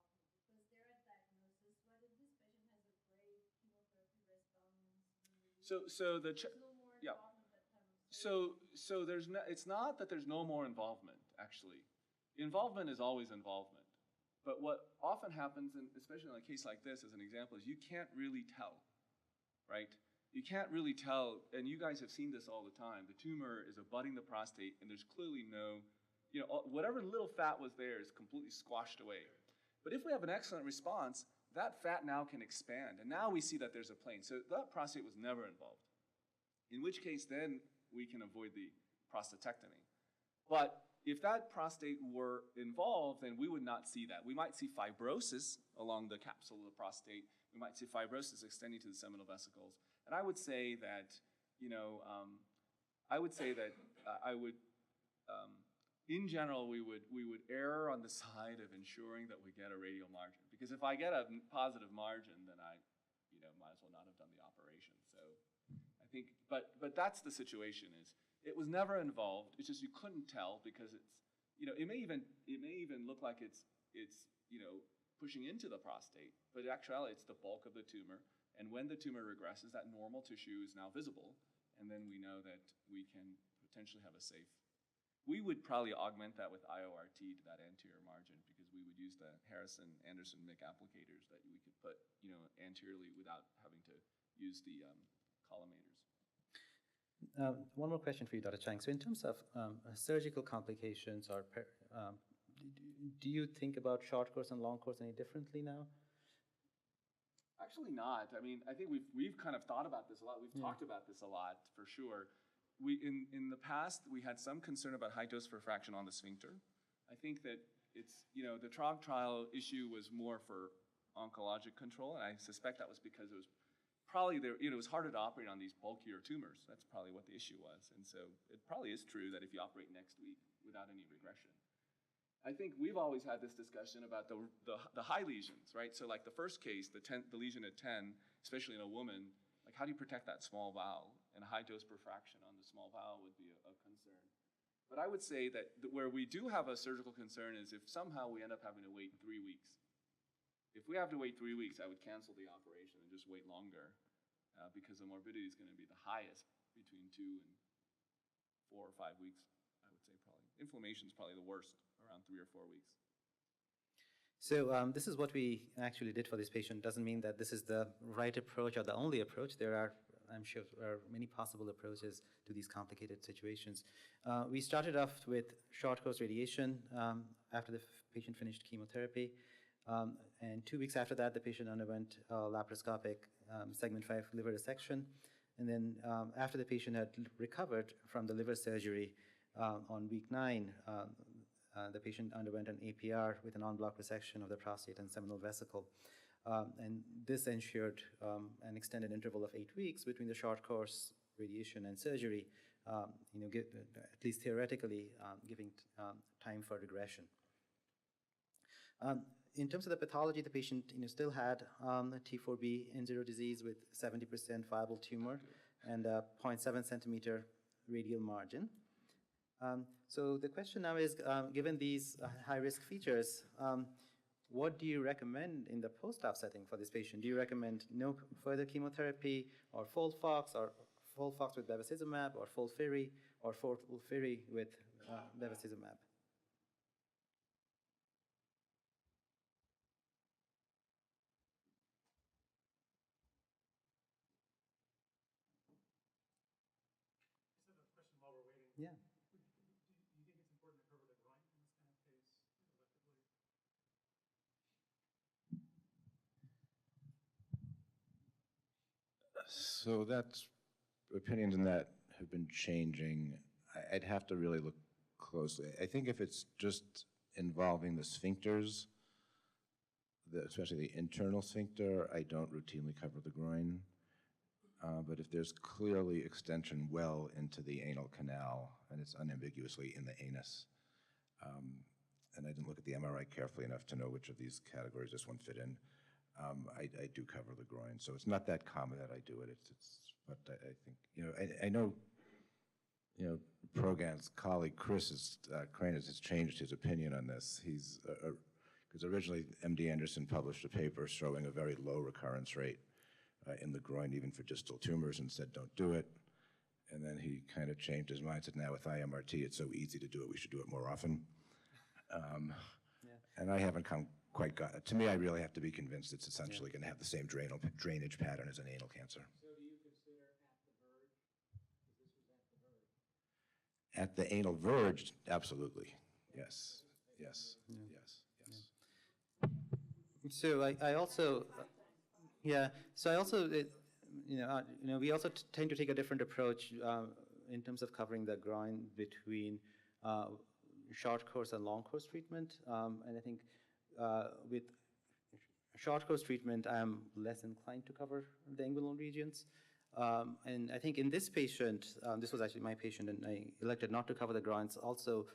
Because they're at diagnosis, what if this patient has a great chemotherapy So the There's no more yeah. involvement at time of surgery. So there's no, it's not that there's no more involvement, actually. Involvement is always involvement. But what often happens, and especially in a case like this as an example, is you can't really tell, right? You can't really tell, and you guys have seen this all the time. The tumor is abutting the prostate, and there's clearly no, whatever little fat was there is completely squashed away. But if we have an excellent response, that fat now can expand, and now we see that there's a plane. So that prostate was never involved, in which case then we can avoid the prostatectomy. But if that prostate were involved, then we would not see that. We might see fibrosis along the capsule of the prostate. We might see fibrosis extending to the seminal vesicles. And I would say that, in general, we would err on the side of ensuring that we get a radial margin. Because if I get a positive margin, then I, might as well not have done the operation. So I think, but that's the situation is, it was never involved. It's just you couldn't tell because it's, it may even look like it's pushing into the prostate, but actually it's the bulk of the tumor. And when the tumor regresses, that normal tissue is now visible, and then we know that we can potentially have a safe. We would probably augment that with IORT to that anterior margin because we would use the Harrison-Anderson-Mick applicators that we could put, anteriorly without having to use the collimators. One more question for you, Dr. Chang. So in terms of surgical complications, do you think about short course and long course any differently now? Actually not. I mean, I think we've kind of thought about this a lot. We've talked about this a lot, for sure. In the past, we had some concern about high dose refraction on the sphincter. I think that it's, the TROG trial issue was more for oncologic control, and I suspect that was because it was probably it was harder to operate on these bulkier tumors. That's probably what the issue was. And so it probably is true that if you operate next week without any regression. I think we've always had this discussion about the high lesions, right? So like the first case, the lesion at 10, especially in a woman, like how do you protect that small bowel? And high dose perfraction on the small bowel would be a concern. But I would say that where we do have a surgical concern is if somehow we end up having to wait 3 weeks. If we have to wait 3 weeks, I would cancel the operation and just wait longer because the morbidity is going to be the highest between 2 and 4 or 5 weeks, I would say probably. Inflammation is probably the worst around 3 or 4 weeks. So this is what we actually did for this patient. Doesn't mean that this is the right approach or the only approach. There are, I'm sure, many possible approaches to these complicated situations. We started off with short course radiation after the patient finished chemotherapy. And 2 weeks after that, the patient underwent laparoscopic segment 5 liver resection. And then after the patient had recovered from the liver surgery on week 9, the patient underwent an APR with an en bloc resection of the prostate and seminal vesicle. And this ensured an extended interval of 8 weeks between the short course radiation and surgery, at least theoretically giving time for regression. In terms of the pathology, the patient still had T4B N0 disease with 70% viable tumor and a 0.7 centimeter radial margin. So the question now is, given these high-risk features, what do you recommend in the post-op setting for this patient? Do you recommend no further chemotherapy or FOLFOX with bevacizumab or FOLFIRI or FOLFIRI with bevacizumab? Yeah. Do you think it's important to cover the groin in this kind of case electively? So that's, opinions on that have been changing. I'd have to really look closely. I think if it's just involving the sphincters, especially the internal sphincter, I don't routinely cover the groin. But if there's clearly extension well into the anal canal, and it's unambiguously in the anus, and I didn't look at the MRI carefully enough to know which of these categories this one fit in, I do cover the groin. So it's not that common that I do it. But I think, I know, Progan's colleague Chris Cranes has changed his opinion on this. Because originally MD Anderson published a paper showing a very low recurrence rate in the groin, even for distal tumors, and said, don't do it. And then he kind of changed his mind, said, now with IMRT, it's so easy to do it, we should do it more often. And I haven't quite got, to me, I really have to be convinced it's essentially going to have the same drainage pattern as an anal cancer. So do you consider at the verge? Because this was at the verge. At the anal verge, absolutely. Yes, yes, yes, yes. So I also, yeah. So I also, we also tend to take a different approach in terms of covering the groin between short course and long course treatment. And I think with short course treatment, I'm less inclined to cover the inguinal regions. And I think in this patient, this was actually my patient, and I elected not to cover the groins, also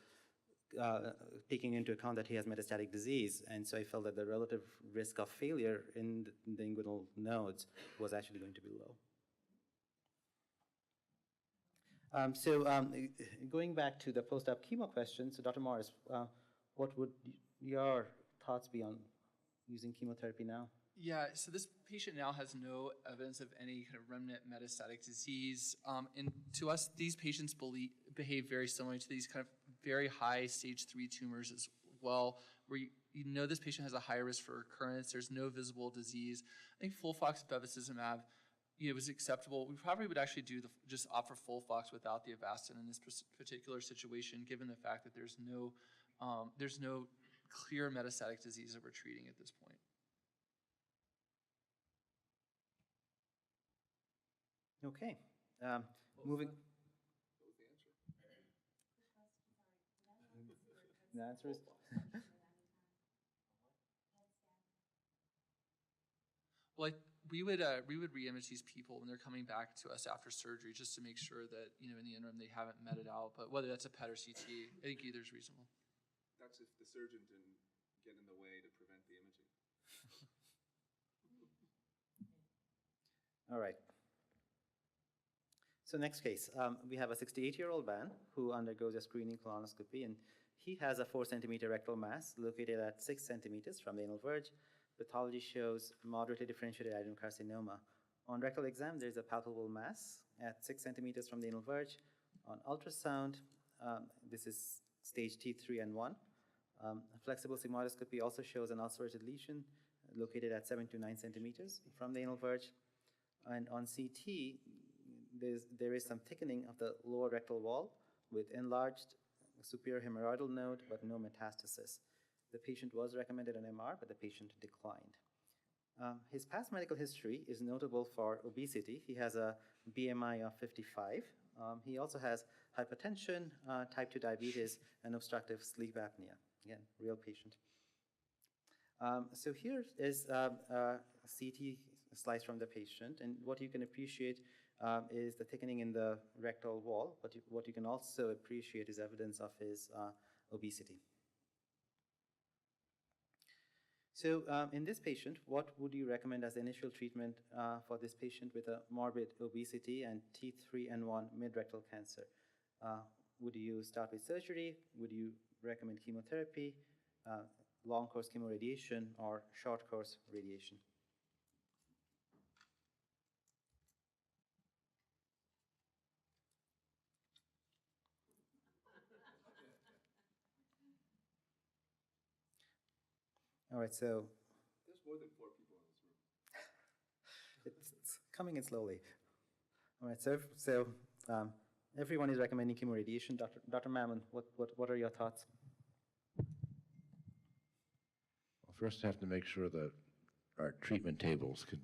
taking into account that he has metastatic disease. And so I felt that the relative risk of failure in the inguinal nodes was actually going to be low. Going back to the post-op chemo question, so Dr. Morris, what would your thoughts be on using chemotherapy now? Yeah, so this patient now has no evidence of any kind of remnant metastatic disease. And to us, these patients behave very similar to these kind of very high stage 3 tumors as well, where you know this patient has a high risk for recurrence. There's no visible disease. I think FOLFOX bevacizumab, was acceptable. We probably would actually just offer FOLFOX without the Avastin in this particular situation, given the fact that there's no clear metastatic disease that we're treating at this point. Okay, moving. The answer is. Well, we would re-image these people when they're coming back to us after surgery, just to make sure that in the interim they haven't met it out. But whether that's a PET or CT, I think either is reasonable. That's if the surgeon didn't get in the way to prevent the imaging. All right. So next case, we have a 68-year-old man who undergoes a screening colonoscopy, and he has a 4-centimeter rectal mass located at 6 centimeters from the anal verge. Pathology shows moderately differentiated adenocarcinoma. On rectal exam, there's a palpable mass at 6 centimeters from the anal verge. On ultrasound, this is stage T3 and 1. Flexible sigmoidoscopy also shows an ulcerated lesion located at 7 to 9 centimeters from the anal verge. And on CT, there is some thickening of the lower rectal wall with enlarged superior hemorrhoidal node, but no metastasis. The patient was recommended an MR, but the patient declined. His past medical history is notable for obesity. He has a BMI of 55. He also has hypertension, type 2 diabetes, and obstructive sleep apnea. Again, real patient. So here is a CT slice from the patient, and what you can appreciate is the thickening in the rectal wall, but what you can also appreciate is evidence of his obesity. So in this patient, what would you recommend as the initial treatment for this patient with a morbid obesity and T3 and 1 mid-rectal cancer? Would you start with surgery? Would you recommend chemotherapy, long course chemoradiation, or short course radiation? All right, so. There's more than 4 people in this room. It's coming in slowly. All right, so everyone is recommending chemoradiation. Dr. Mammon, what are your thoughts? Well, first I have to make sure that our treatment tables could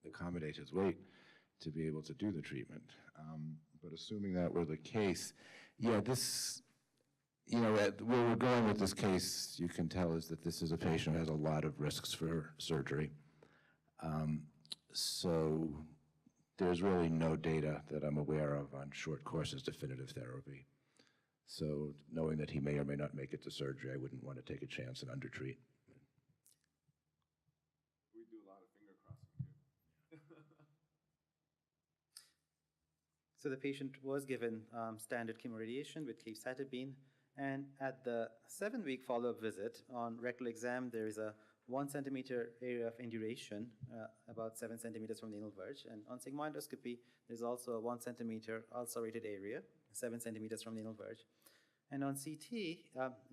accommodate his weight to be able to do the treatment. But assuming that were the case, yeah, this, where we're going with this case, you can tell is that this is a patient who has a lot of risks for surgery. So there's really no data that I'm aware of on short courses definitive therapy. So knowing that he may or may not make it to surgery, I wouldn't want to take a chance and undertreat. We do a lot of finger crossing too. So the patient was given standard chemoradiation with capecitabine, and at the 7-week follow-up visit on rectal exam, there is a 1 centimeter area of induration, about 7 centimeters from the anal verge. And on sigmoidoscopy, there's also a 1 centimeter ulcerated area, 7 centimeters from the anal verge. And on CT,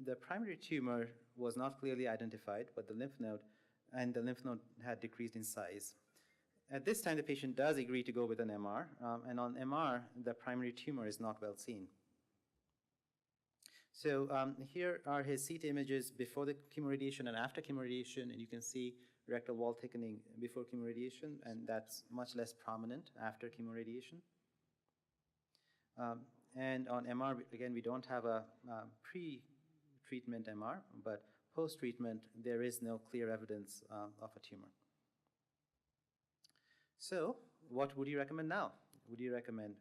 the primary tumor was not clearly identified, but the lymph node had decreased in size. At this time, the patient does agree to go with an MR, and on MR, the primary tumor is not well seen. So here are his CT images before the chemoradiation and after chemoradiation, and you can see rectal wall thickening before chemoradiation, and that's much less prominent after chemoradiation. And on MR, again, we don't have a pre-treatment MR, but post-treatment, there is no clear evidence of a tumor. So what would you recommend now? Would you recommend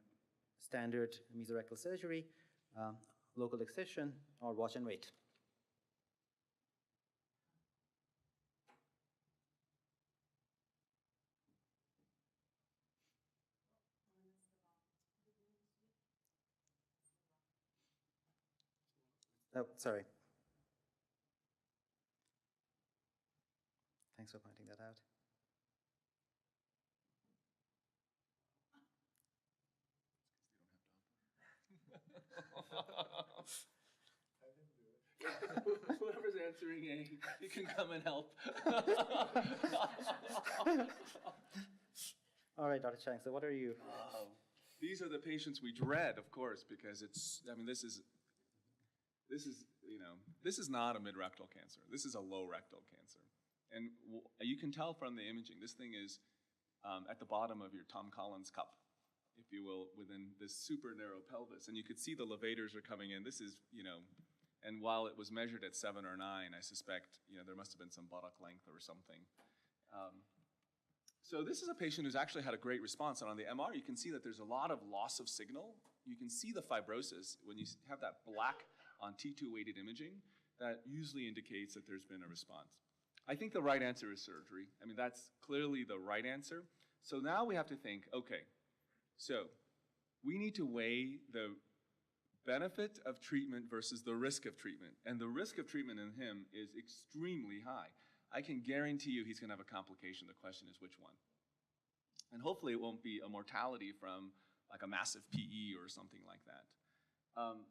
standard mesorectal surgery, local excision, or watch and wait? Oh, sorry. Thanks for pointing that out. Whoever's answering A, you can come and help. All right, Dr. Chang, so what are you? These are the patients we dread, of course, because this is not a mid-rectal cancer. This is a low rectal cancer. And you can tell from the imaging, this thing is at the bottom of your Tom Collins cup, if you will, within this super narrow pelvis. And you could see the levators are coming in. This is, and while it was measured at 7 or 9, I suspect, there must have been some buttock length or something. So this is a patient who's actually had a great response. And on the MR, you can see that there's a lot of loss of signal. You can see the fibrosis. When you have that black on T2 weighted imaging, that usually indicates that there's been a response. I think the right answer is surgery. I mean, that's clearly the right answer. So now we have to think, okay, so we need to weigh the benefit of treatment versus the risk of treatment. And the risk of treatment in him is extremely high. I can guarantee you he's going to have a complication. The question is which one. And hopefully it won't be a mortality from like a massive PE or something like that.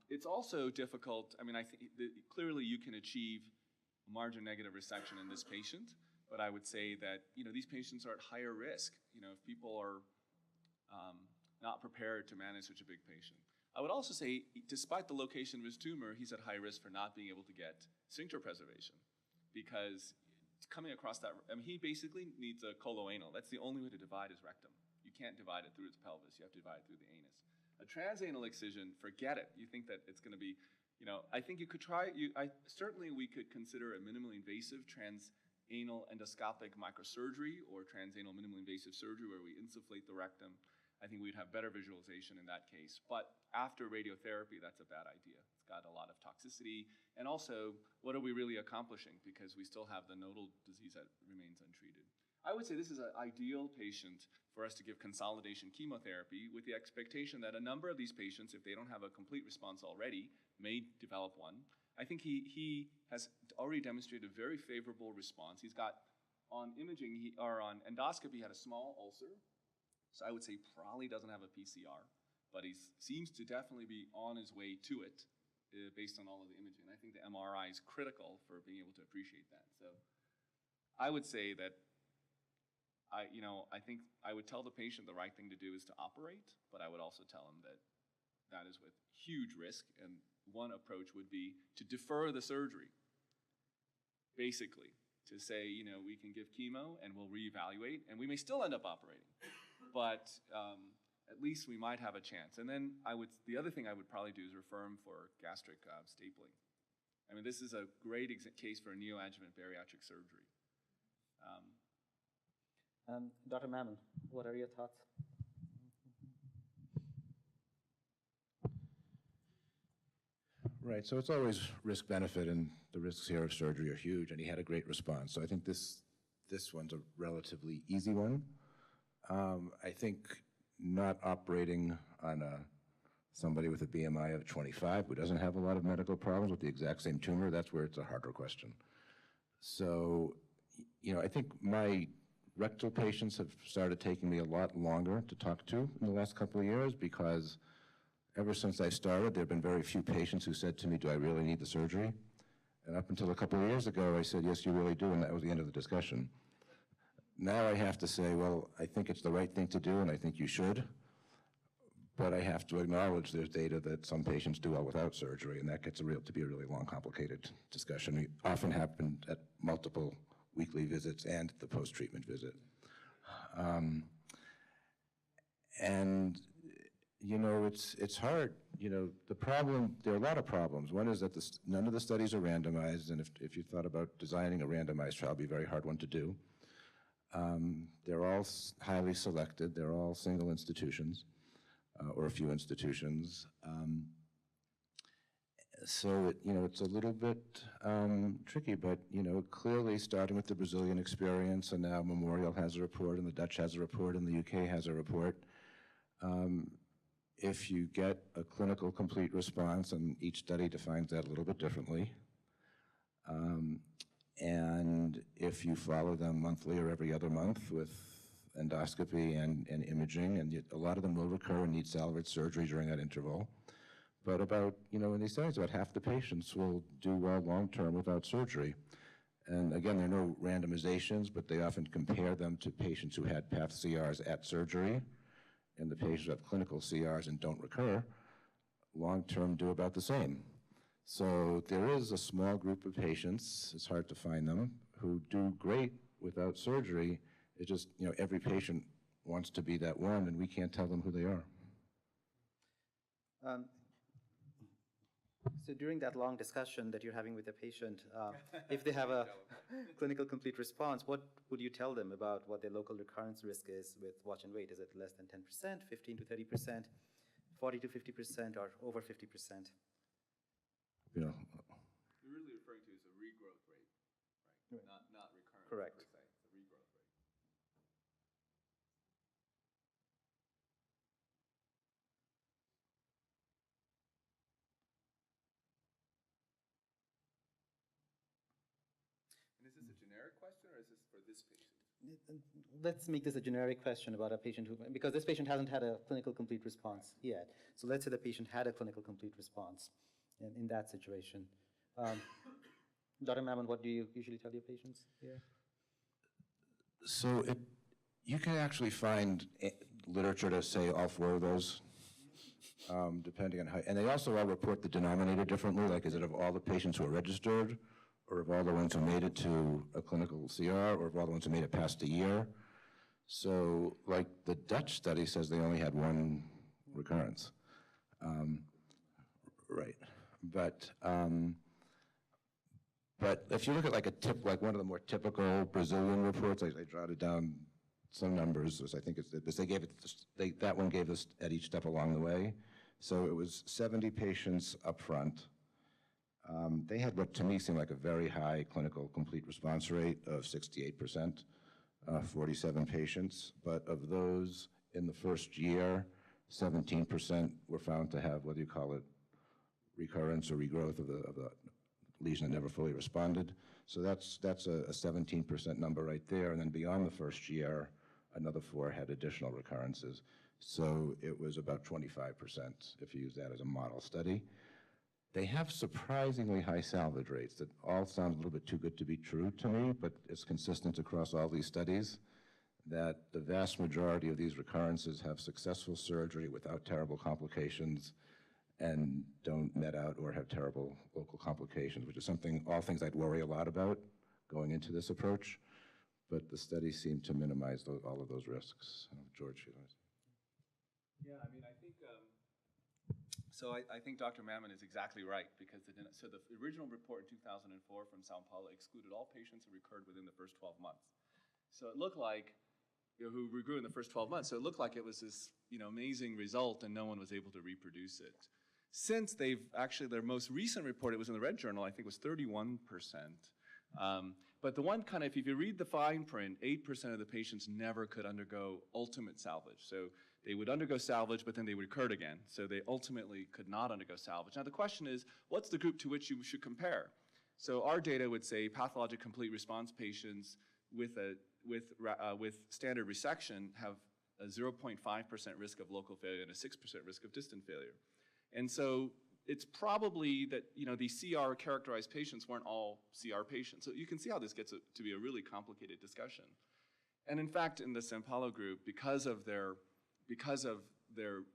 It's also difficult. I mean, I think clearly you can achieve margin negative resection in this patient, but I would say that these patients are at higher risk. If people are not prepared to manage such a big patient. I would also say, despite the location of his tumor, he's at high risk for not being able to get sphincter preservation, because coming across that, I mean, he basically needs a coloanal. That's the only way to divide his rectum. You can't divide it through its pelvis. You have to divide it through the anus. A transanal excision, forget it. You think that it's going to be, I think you could try, certainly we could consider a minimally invasive transanal endoscopic microsurgery or transanal minimally invasive surgery where we insufflate the rectum. I think we'd have better visualization in that case. But after radiotherapy, that's a bad idea. It's got a lot of toxicity. And also, what are we really accomplishing? Because we still have the nodal disease that remains untreated. I would say this is an ideal patient for us to give consolidation chemotherapy with the expectation that a number of these patients, if they don't have a complete response already, may develop one. I think he has already demonstrated a very favorable response. He's got, on imaging, or on endoscopy, he had a small ulcer. So I would say probably doesn't have a PCR, but he seems to definitely be on his way to it based on all of the imaging. I think the MRI is critical for being able to appreciate that. So I would say that I think I would tell the patient the right thing to do is to operate, but I would also tell him that that is with huge risk, and one approach would be to defer the surgery, basically, to say, we can give chemo and we'll reevaluate, and we may still end up operating, but at least we might have a chance. And then the other thing I would probably do is refer him for gastric stapling. I mean, this is a great case for a neoadjuvant bariatric surgery. Dr. Mammon, what are your thoughts? Right, so it's always risk-benefit, and the risks here of surgery are huge, and he had a great response. So I think this one's a relatively easy one. I think not operating on somebody with a BMI of 25 who doesn't have a lot of medical problems with the exact same tumor, that's where it's a harder question. So, I think my rectal patients have started taking me a lot longer to talk to in the last couple of years because ever since I started, there have been very few patients who said to me, do I really need the surgery? And up until a couple of years ago, I said, yes, you really do, and that was the end of the discussion. Now I have to say, well, I think it's the right thing to do, and I think you should, but I have to acknowledge there's data that some patients do well without surgery, and that gets to be a really long, complicated discussion. It often happens at multiple weekly visits and the post-treatment visit. And it's hard. The problem, there are a lot of problems. One is that none of the studies are randomized, and if you thought about designing a randomized trial, it'd be a very hard one to do. They're all highly selected. They're all single institutions, or a few institutions. So it's a little bit tricky, but clearly starting with the Brazilian experience, and now Memorial has a report, and the Dutch has a report, and the UK has a report. If you get a clinical complete response, and each study defines that a little bit differently, and if you follow them monthly or every other month with endoscopy and imaging, and a lot of them will recur and need salvage surgery during that interval. But in these studies, about half the patients will do well long-term without surgery. And again, there are no randomizations, but they often compare them to patients who had path CRs at surgery, and the patients who have clinical CRs and don't recur, long-term do about the same. So there is a small group of patients, it's hard to find them, who do great without surgery. It's just, every patient wants to be that one, and we can't tell them who they are. So during that long discussion that you're having with a patient, if they have a clinical complete response, what would you tell them about what their local recurrence risk is with watch and wait? Is it less than 10%, 15 to 30%, 40 to 50%, or over 50%? You're really referring to as a regrowth rate, right? Not recurrence. Correct. Per se, the regrowth rate. And is this a generic question, or is this for this patient? Let's make this a generic question about a patient because this patient hasn't had a clinical complete response yet. So let's say the patient had a clinical complete response in that situation. Dr. Mammon, what do you usually tell your patients here? So you can actually find literature to say all four of those, depending on how, and they also all report the denominator differently, like is it of all the patients who are registered, or of all the ones who made it to a clinical CR, or of all the ones who made it past a year. So like the Dutch study says they only had one recurrence. Right, but if you look at like one of the more typical Brazilian reports, I jotted down some numbers, I think it's because that one gave us at each step along the way. So it was 70 patients up front. They had what to me seemed like a very high clinical complete response rate of 68%, 47 patients. But of those in the first year, 17% were found to have, whether you call it recurrence or regrowth of the lesion that never fully responded. So that's a 17% number right there. And then beyond the first year, another 4 had additional recurrences. So it was about 25% if you use that as a model study. They have surprisingly high salvage rates that all sound a little bit too good to be true to me, but it's consistent across all these studies that the vast majority of these recurrences have successful surgery without terrible complications and don't net out or have terrible local complications, which is all things I'd worry a lot about going into this approach. But the studies seem to minimize all of those risks. George, you want to say? Yeah, I mean, I think, I think Dr. Mammon is exactly right, because the original report in 2004 from Sao Paulo excluded all patients who recurred within the first 12 months. So it looked like, who regrew in the first 12 months, so it looked like it was this, amazing result and no one was able to reproduce it. Since their most recent report, it was in the Red Journal, I think it was 31%. But the one if you read the fine print, 8% of the patients never could undergo ultimate salvage. So they would undergo salvage, but then they recurred again. So they ultimately could not undergo salvage. Now the question is, what's the group to which you should compare? So our data would say pathologic complete response patients with standard resection have a 0.5% risk of local failure and a 6% risk of distant failure. And so it's probably that, these CR characterized patients weren't all CR patients. So you can see how this gets to be a really complicated discussion. And in fact, in the São Paulo group, because of their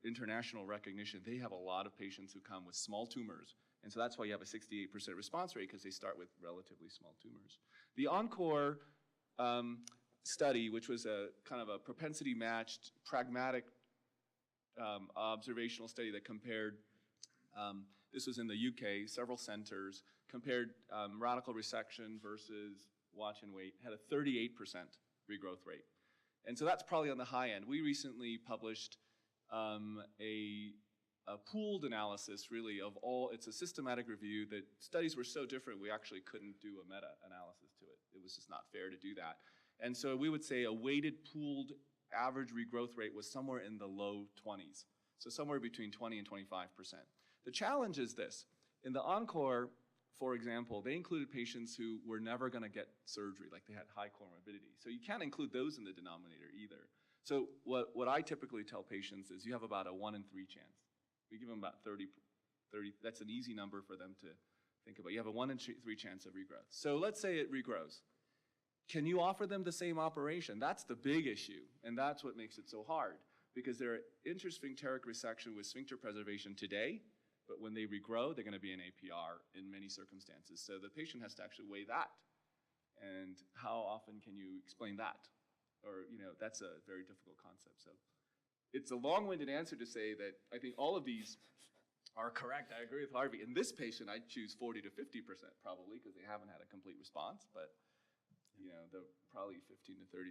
international recognition, they have a lot of patients who come with small tumors. And so that's why you have a 68% response rate, because they start with relatively small tumors. The ENCORE study, which was a kind of a propensity-matched, pragmatic observational study that compared, this was in the UK, several centers, compared radical resection versus watch and wait, had a 38% regrowth rate. And so that's probably on the high end. We recently published a pooled analysis, really, of all, it's a systematic review that studies were so different we actually couldn't do a meta-analysis to it. It was just not fair to do that. And so we would say a weighted pooled average regrowth rate was somewhere in the low 20s. So somewhere between 20 and 25%. The challenge is this. In the ENCORE, for example, they included patients who were never going to get surgery, like they had high comorbidity. So you can't include those in the denominator either. So what I typically tell patients is you have about a 1 in 3 chance. We give them about 30, that's an easy number for them to think about. You have a 1 in 3 chance of regrowth. So let's say it regrows. Can you offer them the same operation? That's the big issue, and that's what makes it so hard, because they're intersphincteric resection with sphincter preservation today, but when they regrow, they're going to be an APR in many circumstances. So the patient has to actually weigh that. And how often can you explain that? Or, that's a very difficult concept. So it's a long-winded answer to say that I think all of these are correct. I agree with Harvey. In this patient, I'd choose 40 to 50% probably, because they haven't had a complete response. But, the probably 15 to 30%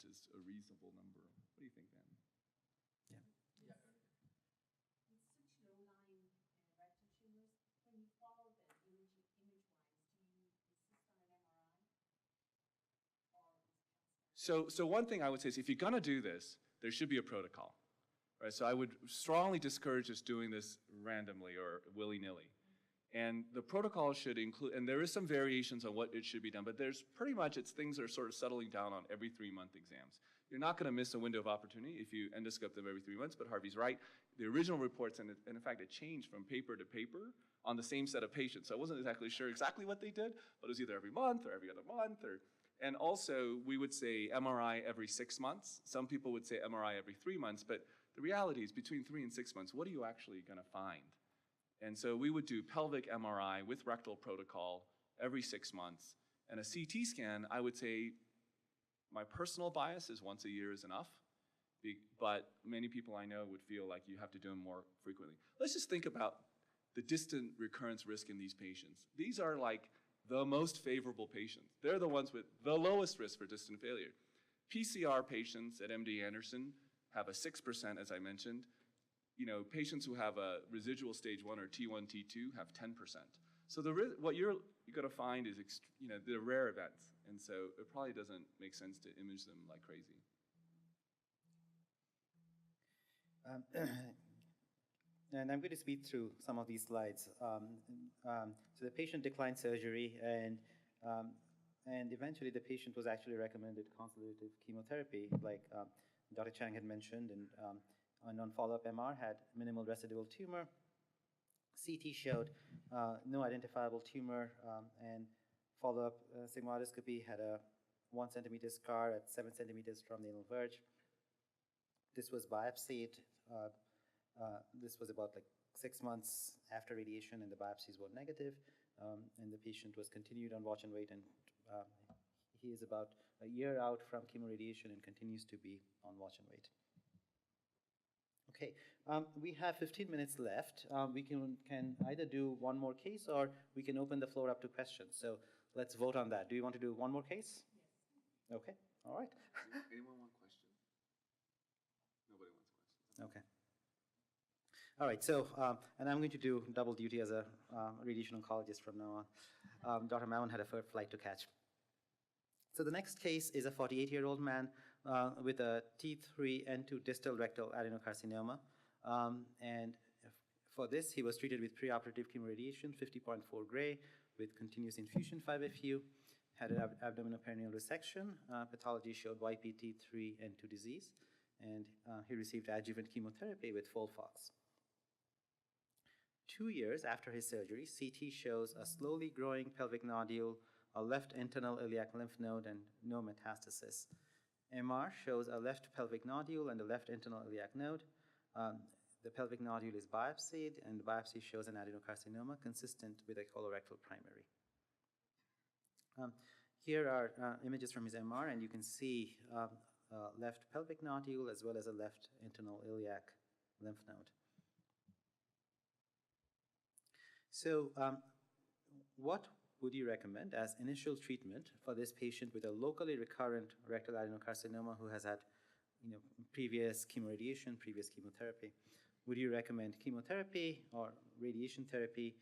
is a reasonable number. What do you think, Dan? With such low lying rectal tumors, when you follow them image-wise, do you insist on an MRI? So one thing I would say is if you're going to do this, there should be a protocol. Right? So I would strongly discourage just doing this randomly or willy-nilly. And the protocol should include, and there is some variations on what it should be done, but there's pretty much, things are sort of settling down on every 3-month exams. You're not going to miss a window of opportunity if you endoscope them every 3 months, but Harvey's right. The original reports, and in fact, it changed from paper to paper on the same set of patients. So I wasn't exactly sure exactly what they did, but it was either every month or every other month. And also, we would say MRI every 6 months. Some people would say MRI every 3 months, but the reality is between 3 and 6 months, what are you actually going to find? And so we would do pelvic MRI with rectal protocol every 6 months. And a CT scan, I would say, my personal bias is once a year is enough, but many people I know would feel like you have to do them more frequently. Let's just think about the distant recurrence risk in these patients. These are like the most favorable patients. They're the ones with the lowest risk for distant failure. PCR patients at MD Anderson have a 6%, as I mentioned. Patients who have a residual stage 1 or T1, T2 have 10%. So what you're going to find is, the rare events. And so it probably doesn't make sense to image them like crazy. And I'm going to speed through some of these slides. So the patient declined surgery, and eventually the patient was actually recommended conservative chemotherapy, like Dr. Chang had mentioned, and on follow-up MR had minimal residual tumor. CT showed no identifiable tumor, and follow-up sigmoidoscopy had a 1 centimeter scar at 7 centimeters from the anal verge. This was biopsied. This was about 6 months after radiation, and the biopsies were negative, and the patient was continued on watch and wait, and he is about a year out from chemoradiation and continues to be on watch and wait. Okay, we have 15 minutes left. We can either do one more case, or we can open the floor up to questions. So let's vote on that. Do you want to do one more case? Yes. Okay, all right. Anyone want questions? Nobody wants questions. Okay. All right, so, and I'm going to do double duty as a radiation oncologist from now on. Dr. Mammon had a flight to catch. So the next case is a 48-year-old man with a T3N2 distal rectal adenocarcinoma, and For this, he was treated with preoperative chemoradiation, 50.4 gray, with continuous infusion 5-FU, had an abdominoperineal resection. Pathology showed YPT3 and 2 disease, and he received adjuvant chemotherapy with FOLFOX. 2 years after his surgery, CT shows a slowly growing pelvic nodule, a left internal iliac lymph node, and no metastasis. MR shows a left pelvic nodule and a left internal iliac node. The pelvic nodule is biopsied, and the biopsy shows an adenocarcinoma consistent with a colorectal primary. Here are images from his MR, and you can see left pelvic nodule as well as a left internal iliac lymph node. So what would you recommend as initial treatment for this patient with a locally recurrent rectal adenocarcinoma who has had previous chemoradiation, previous chemotherapy? Would you recommend chemotherapy or radiation therapy,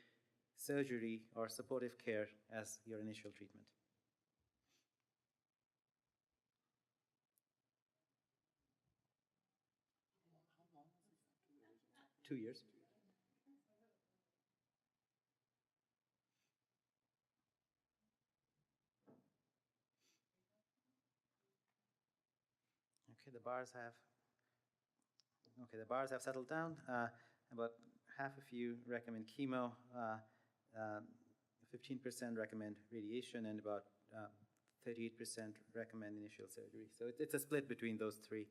surgery, or supportive care as your initial treatment? How long was this? 2 years. Okay, the bars have settled down. About half of you recommend chemo, 15% recommend radiation, and about 38% recommend initial surgery. So it's a split between those three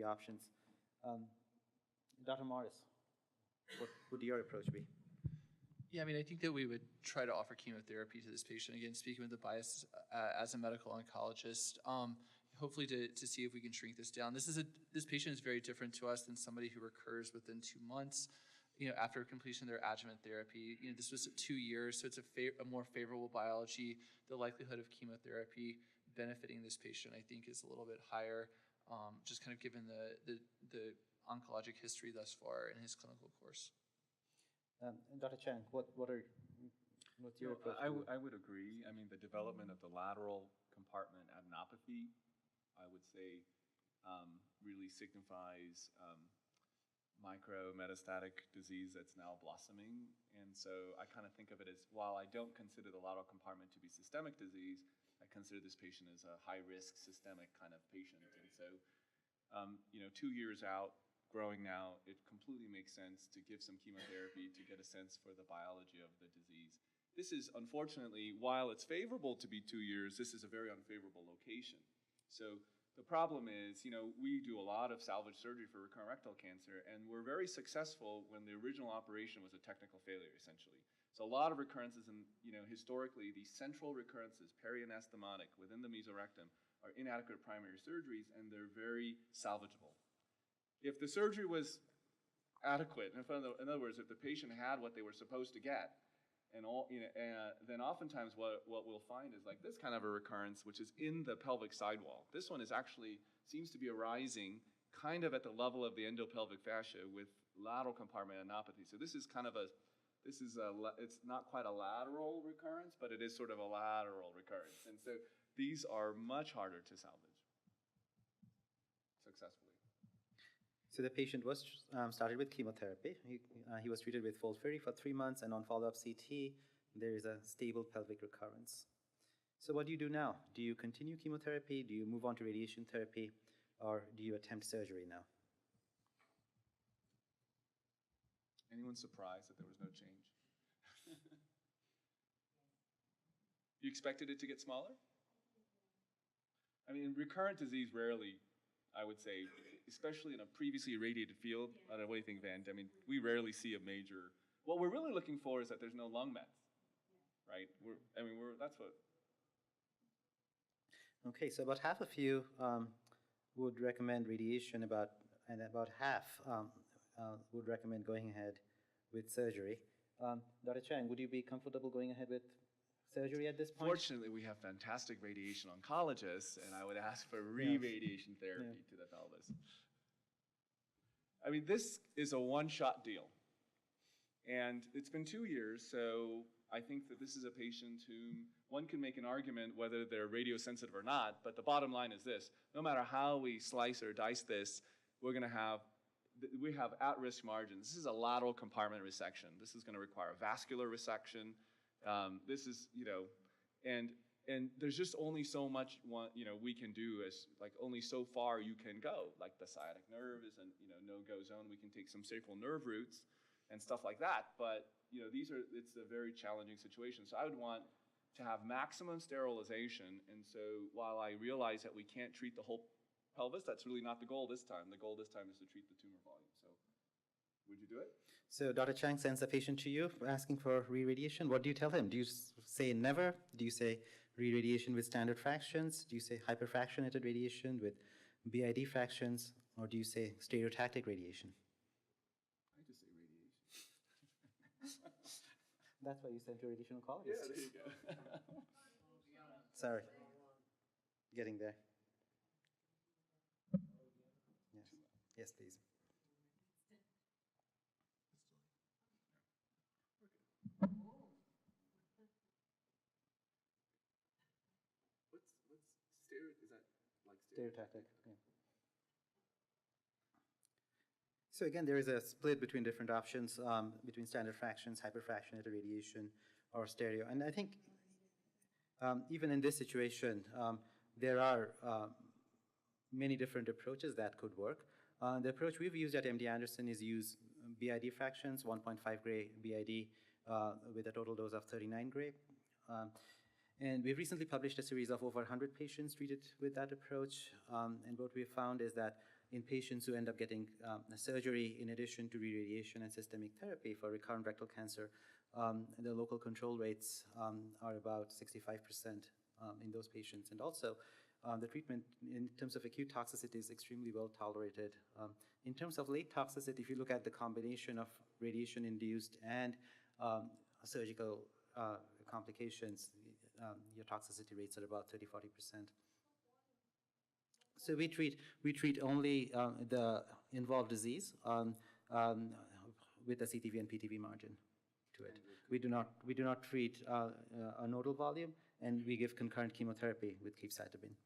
options. Dr. Morris, what would your approach be? Yeah, I mean, I think that we would try to offer chemotherapy to this patient. Again, speaking with the bias as a medical oncologist, hopefully to see if we can shrink this down. This patient is very different to us than somebody who recurs within 2 months, after completion of their adjuvant therapy. This was 2 years, so it's a more favorable biology. The likelihood of chemotherapy benefiting this patient, I think, is a little bit higher, just kind of given the oncologic history thus far in his clinical course. Dr. Chang, what's your approach? I would agree. I mean, the development of the lateral compartment adenopathy, I would say, really signifies micrometastatic disease that's now blossoming. And so I kind of think of it as, while I don't consider the lateral compartment to be systemic disease, I consider this patient as a high-risk systemic kind of patient. And so, 2 years out, growing now, it completely makes sense to give some chemotherapy to get a sense for the biology of the disease. This is, unfortunately, while it's favorable to be 2 years, this is a very unfavorable location. So the problem is, we do a lot of salvage surgery for recurrent rectal cancer, and we're very successful when the original operation was a technical failure, essentially. So a lot of recurrences, and historically, the central recurrences, perianastomotic, within the mesorectum, are inadequate primary surgeries, and they're very salvageable. If the surgery was adequate, in other words, if the patient had what they were supposed to get, then oftentimes what we'll find is like this kind of a recurrence, which is in the pelvic sidewall. This one seems to be arising kind of at the level of the endopelvic fascia with lateral compartment adenopathy. So this is it's not quite a lateral recurrence, but it is sort of a lateral recurrence. And so these are much harder to salvage successfully. So the patient was started with chemotherapy. He was treated with FOLFIRI for 3 months, and on follow-up CT, there is a stable pelvic recurrence. So what do you do now? Do you continue chemotherapy? Do you move on to radiation therapy? Or do you attempt surgery now? Anyone surprised that there was no change? You expected it to get smaller? I mean, recurrent disease rarely, I would say, especially in a previously irradiated field. I don't know, what do you think, Van? I mean, we rarely see a major. What we're really looking for is that there's no lung mets, right? That's what. Okay, so about half of you would recommend radiation, and about half would recommend going ahead with surgery. Dr. Chang, would you be comfortable going ahead with surgery at this point? Fortunately, we have fantastic radiation oncologists, and I would ask for re-radiation therapy to the pelvis. I mean, this is a one-shot deal. And it's been 2 years, so I think that this is a patient whom one can make an argument whether they're radiosensitive or not, but the bottom line is this: no matter how we slice or dice this, we're going to have we have at-risk margins. This is a lateral compartment resection. This is going to require vascular resection. This is, and there's just only so much we can do, as like only so far you can go. Like the sciatic nerve is a no-go zone. We can take some sacral nerve roots and stuff like that. But it's a very challenging situation. So I would want to have maximum sterilization. And so while I realize that we can't treat the whole pelvis, that's really not the goal this time. The goal this time is to treat the tumor volume. So would you do it? So Dr. Chang sends a patient to you asking for re-radiation. What do you tell him? Do you say never? Do you say re-radiation with standard fractions? Do you say hyperfractionated radiation with BID fractions? Or do you say stereotactic radiation? I just say radiation. That's why you sent to a radiation oncologist. Yeah, there you go. Sorry. Getting there. Yes. Yes, please. Is that like Stereotactic, yeah. So again, there is a split between different options, between standard fractions, hyperfractionated radiation, or stereo. And I think even in this situation, there are many different approaches that could work. The approach we've used at MD Anderson is use BID fractions, 1.5 gray BID with a total dose of 39 gray. And we recently published a series of over 100 patients treated with that approach. And what we found is that in patients who end up getting surgery in addition to re-radiation and systemic therapy for recurrent rectal cancer, the local control rates are about 65% in those patients. And also, the treatment in terms of acute toxicity is extremely well tolerated. In terms of late toxicity, if you look at the combination of radiation-induced and surgical complications, your toxicity rates are about 30–40%. So we treat only the involved disease with a CTV and PTV margin to it. We do not treat a nodal volume, and we give concurrent chemotherapy with capecitabine.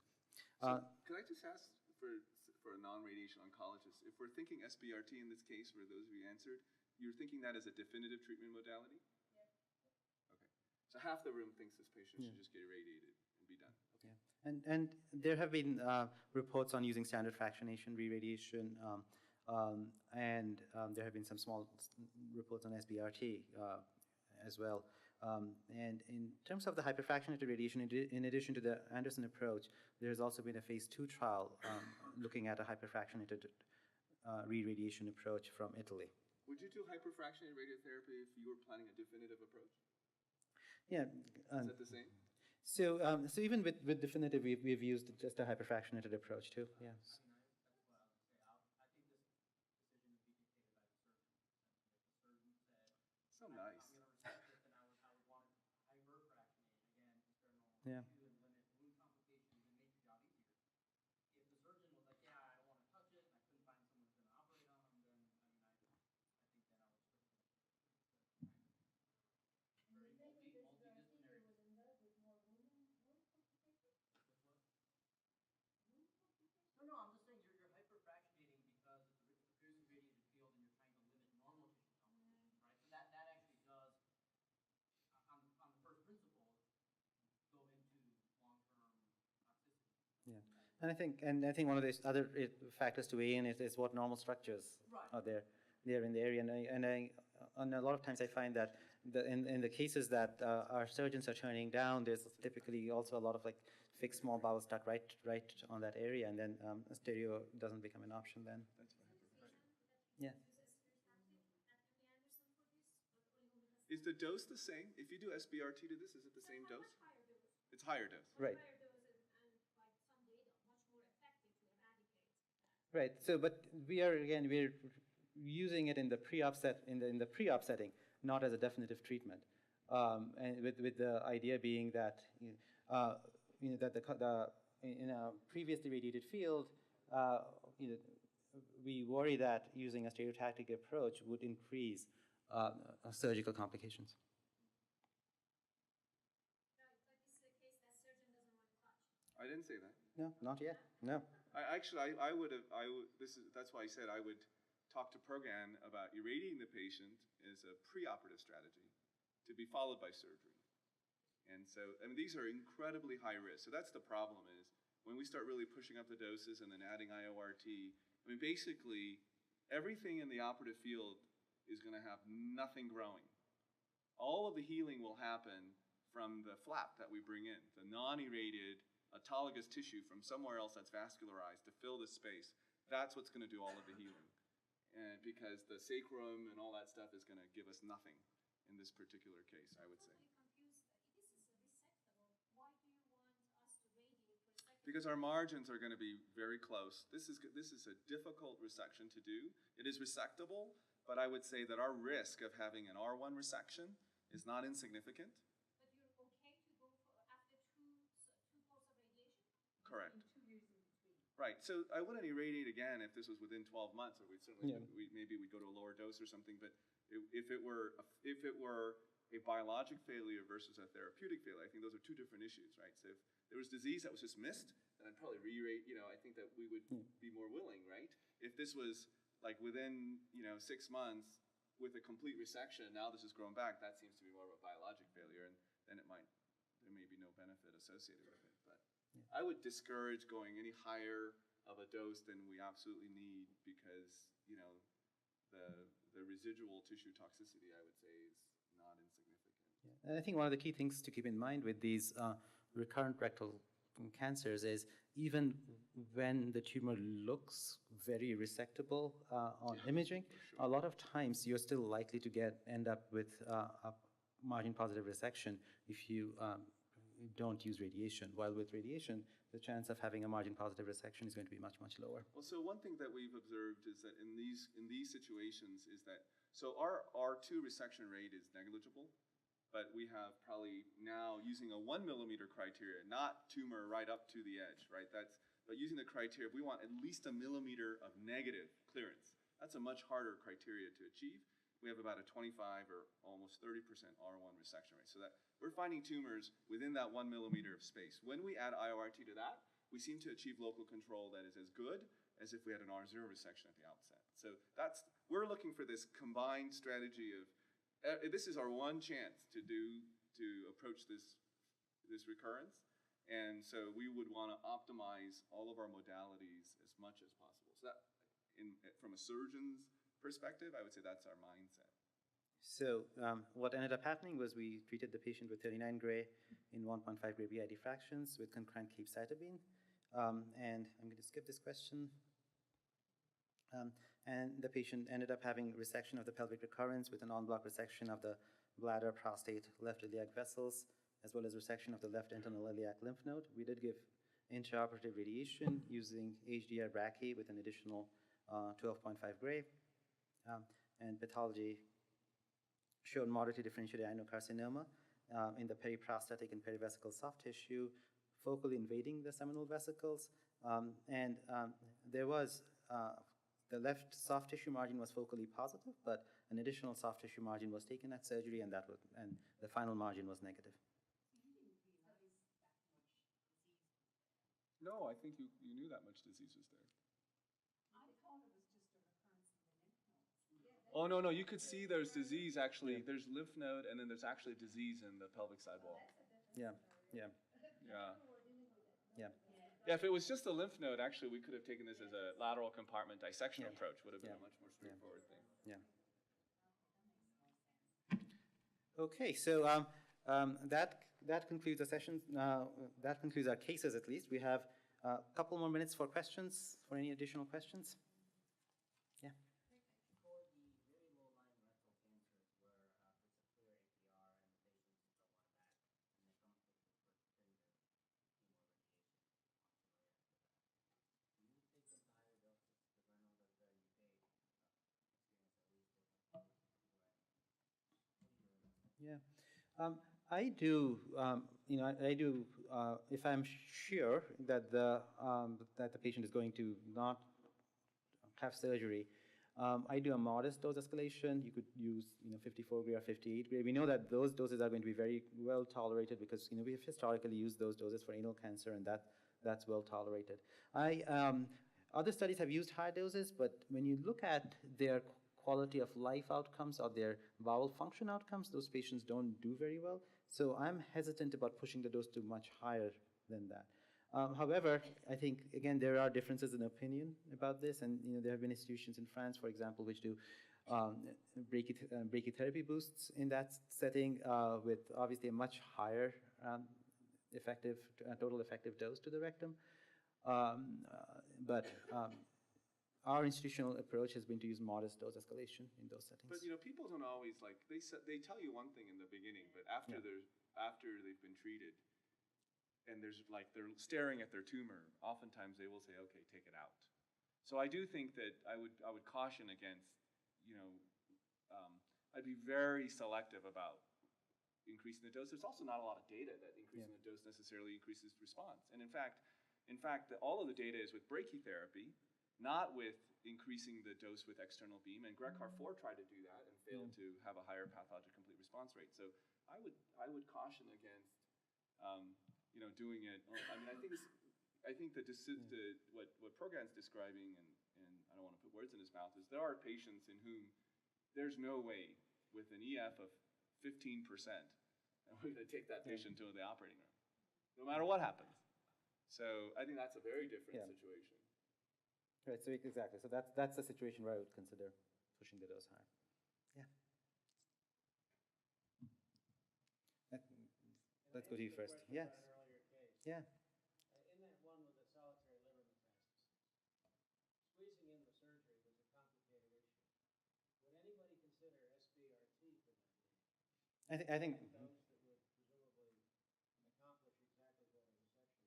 So could I just ask for a non-radiation oncologist, if we're thinking SBRT in this case, for those of you answered, you're thinking that as a definitive treatment modality? So half the room thinks this patient should just get irradiated and be done. Okay. Yeah. And there have been reports on using standard fractionation re-radiation, and there have been some small reports on SBRT as well. And in terms of the hyperfractionated radiation, in addition to the Anderson approach, there's also been a phase 2 trial looking at a hyperfractionated re-radiation approach from Italy. Would you do hyperfractionated radiotherapy if you were planning a definitive approach? Yeah. Is that the same? So even with definitive, we've used just a hyperfractionated approach too. Yes. So nice. Yeah. No, I'm just saying you're hyperfractionating because it's a fiercely radiated field and you're trying to limit normal tissue complications, right? So that actually does, on the first principle, go into long-term toxicity. Yeah, and I think one of the other factors to weigh in is what normal structures are there in the area, and a lot of times I find that in the cases that our surgeons are turning down, there's typically also a lot of like fixed small bowel stuck right on that area, and then stereo doesn't become an option then. Yeah. Is the dose the same? If you do SBRT to this, is it the same dose? It's higher dose. Right. Right. So, but we're using it in the pre-op setting, not as a definitive treatment, and with the idea being that that in a previously radiated field, we worry that using a stereotactic approach would increase surgical complications. I didn't say that. No, not yet. No. I would. That's why I said I would talked to Progan about irradiating the patient as a preoperative strategy to be followed by surgery. And so, I mean, these are incredibly high risk. So that's the problem is when we start really pushing up the doses and then adding IORT, I mean, basically, everything in the operative field is going to have nothing growing. All of the healing will happen from the flap that we bring in, the non-irradiated autologous tissue from somewhere else that's vascularized to fill this space. That's what's going to do all of the healing. And because the sacrum and all that stuff is going to give us nothing in this particular case, I would say. Because our margins are going to be very close. This is a difficult resection to do. It is resectable, but I would say that our risk of having an R1 resection is not insignificant. But you're okay to go for after two course of radiation? Correct. 2 years in between. Right. So I wouldn't irradiate again if this was within 12 months, or we'd certainly maybe we'd go to a lower dose or something. But if it were a biologic failure versus a therapeutic failure, I think those are two different issues, right? So if there was disease that was just missed, then I'd probably re-irradiate. I think that we would be more willing, right? If this was like within 6 months with a complete resection, now this is growing back, that seems to be more of a biologic failure, and then there may be no benefit associated with it. But I would discourage going any higher of a dose than we absolutely need because the residual tissue toxicity, I would say, is not insignificant. Yeah. And I think one of the key things to keep in mind with these recurrent rectal cancers is even when the tumor looks very resectable on imaging, a lot of times you're still likely to end up with a margin positive resection if you don't use radiation. While with radiation, the chance of having a margin positive resection is going to be much, much lower. Well, so one thing that we've observed is that in these situations is that, so our R2 resection rate is negligible, but we have probably now using a 1 millimeter criteria, not tumor right up to the edge, right? But using the criteria, if we want at least a millimeter of negative clearance, that's a much harder criteria to achieve. We have about a 25 or almost 30% R1 resection rate. So that we're finding tumors within that 1 millimeter of space. When we add IORT to that, we seem to achieve local control that is as good as if we had an R0 resection at the outset. So we're looking for this combined strategy of, this is our one chance to approach this recurrence. And so we would want to optimize all of our modalities as much as possible. So that, from a surgeon's perspective, I would say that's our mindset. So what ended up happening was we treated the patient with 39 gray in 1.5 gray BID fractions with concurrent capecitabine. And I'm going to skip this question. And the patient ended up having resection of the pelvic recurrence with an en-bloc resection of the bladder, prostate, left iliac vessels, as well as resection of the left internal iliac lymph node. We did give intraoperative radiation using HDR brachy with an additional 12.5 gray. And pathology showed moderately differentiated adenocarcinoma in the periprostatic and perivesical soft tissue, focally invading the seminal vesicles. There was the left soft tissue margin was focally positive, but an additional soft tissue margin was taken at surgery, and the final margin was negative. No, I think you knew that much disease was there. I thought it was just a recurrence in the lymph nodes. Oh, no, you could see there's disease actually. There's lymph node, and then there's actually disease in the pelvic side wall. Yeah. Yeah. Yeah, if it was just a lymph node, actually, we could have taken this as a lateral compartment dissection approach. Would have been a much more straightforward thing. Yeah. Okay, so that concludes the session. That concludes our cases, at least. We have a couple more minutes for questions, for any additional questions. Yeah. For the very low-lying rectal cancers where it's a clear APR and the patients don't want it back, and they come with definitive chemo radiation, do you take them to higher doses? Because I know that the UK experience at least was Yeah. I do, if I'm sure that the patient is going to not have surgery, I do a modest dose escalation. You could use, 54 gray or 58 gray. We know that those doses are going to be very well tolerated because, we have historically used those doses for anal cancer, and that's well tolerated. Other studies have used high doses, but when you look at their quality of life outcomes or their bowel function outcomes, those patients don't do very well. So I'm hesitant about pushing the dose to much higher than that. However, I think, again, there are differences in opinion about this, and there have been institutions in France, for example, which do brachytherapy boosts in that setting with obviously a much higher total effective dose to the rectum. But our institutional approach has been to use modest dose escalation in those settings. But people don't always they tell you one thing in the beginning, but after they've been treated, and they're staring at their tumor, oftentimes they will say, okay, take it out. So I do think that I would caution against, I'd be very selective about increasing the dose. There's also not a lot of data that increasing the dose necessarily increases response. And in fact, all of the data is with brachytherapy, not with increasing the dose with external beam. And Greg-Carfor tried to do that and failed to have a higher pathologic complete response rate. So I would caution against, doing it. I mean, I think that what Progan's describing, and I don't want to put words in his mouth, is there are patients in whom there's no way with an EF of 15%, and we're going to take that patient to the operating room, no matter what happens. So I think that's a very different situation. Right. So exactly. So that's the situation where I would consider pushing the dose higher. Yeah. Let's go to you first. Yes. Yeah. In that one with the solitary liver metastasis, squeezing in the surgery was a complicated issue. Would anybody consider SBRT for that reason? I think. Dose that would presumably accomplish exactly what a resection does.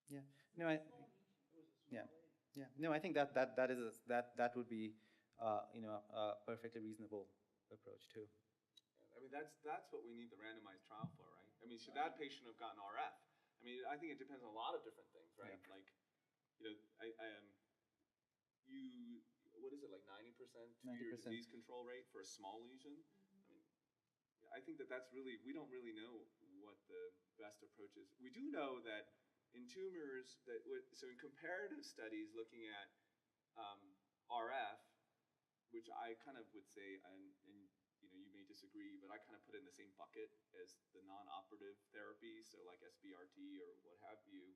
Yeah. No. No. I think that would be a perfectly reasonable approach too. I mean, that's what we need the randomized trial for, right? I mean, should that patient have gotten RF? I mean, I think it depends on a lot of different things, right? Yeah. Like, what is it, like 90% two-year 90%. disease control rate for a small lesion? I mean, I think that's really, we don't really know what the best approach is. We do know that in tumors, so in comparative studies looking at RF, which I kind of would say, and you may disagree, but I kind of put it in the same bucket as the non-operative therapy, so like SBRT or what have you.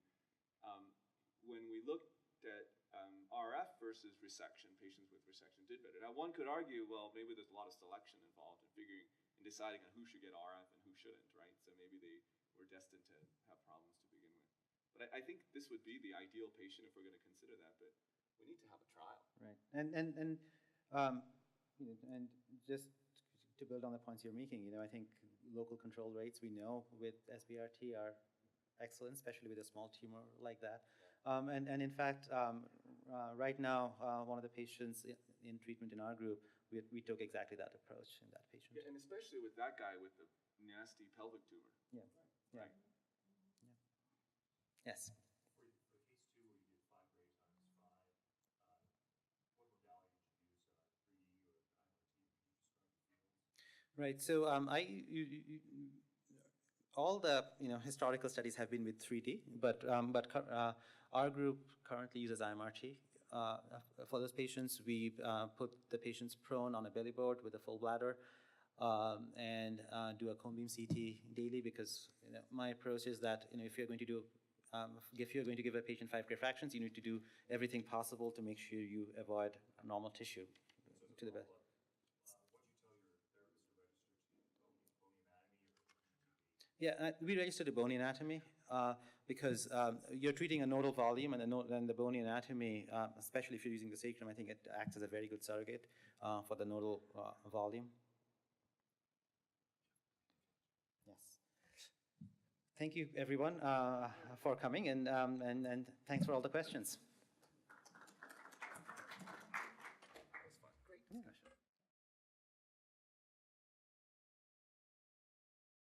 When we looked at RF versus resection, patients with resection did better. Now, one could argue, well, maybe there's a lot of selection involved in deciding on who should get RF and who shouldn't, right? So maybe they were destined to have problems to begin with. But I think this would be the ideal patient if we're going to consider that, but we need to have a trial. Right. And just to build on the points you're making, I think local control rates we know with SBRT are excellent, especially with a small tumor like that. And in fact, right now, one of the patients in treatment in our group, we took exactly that approach in that patient. Yeah, and especially with that guy with the nasty pelvic tumor. Yeah. Right. Yeah. Yes. For case 2, where you did 5 gray times 5, what modality did you use? 3D or IMRT? Right. So all the historical studies have been with 3D, but our group currently uses IMRT. For those patients, we put the patients prone on a belly board with a full bladder and do a cone beam CT daily, because my approach is that if you're going to give a patient 5 gray fractions, you need to do everything possible to make sure you avoid normal tissue to the best. Yeah, we registered the bony anatomy because you're treating a nodal volume, and the bony anatomy, especially if you're using the sacrum, I think it acts as a very good surrogate for the nodal volume. Yes. Thank you, everyone, for coming, and thanks for all the questions.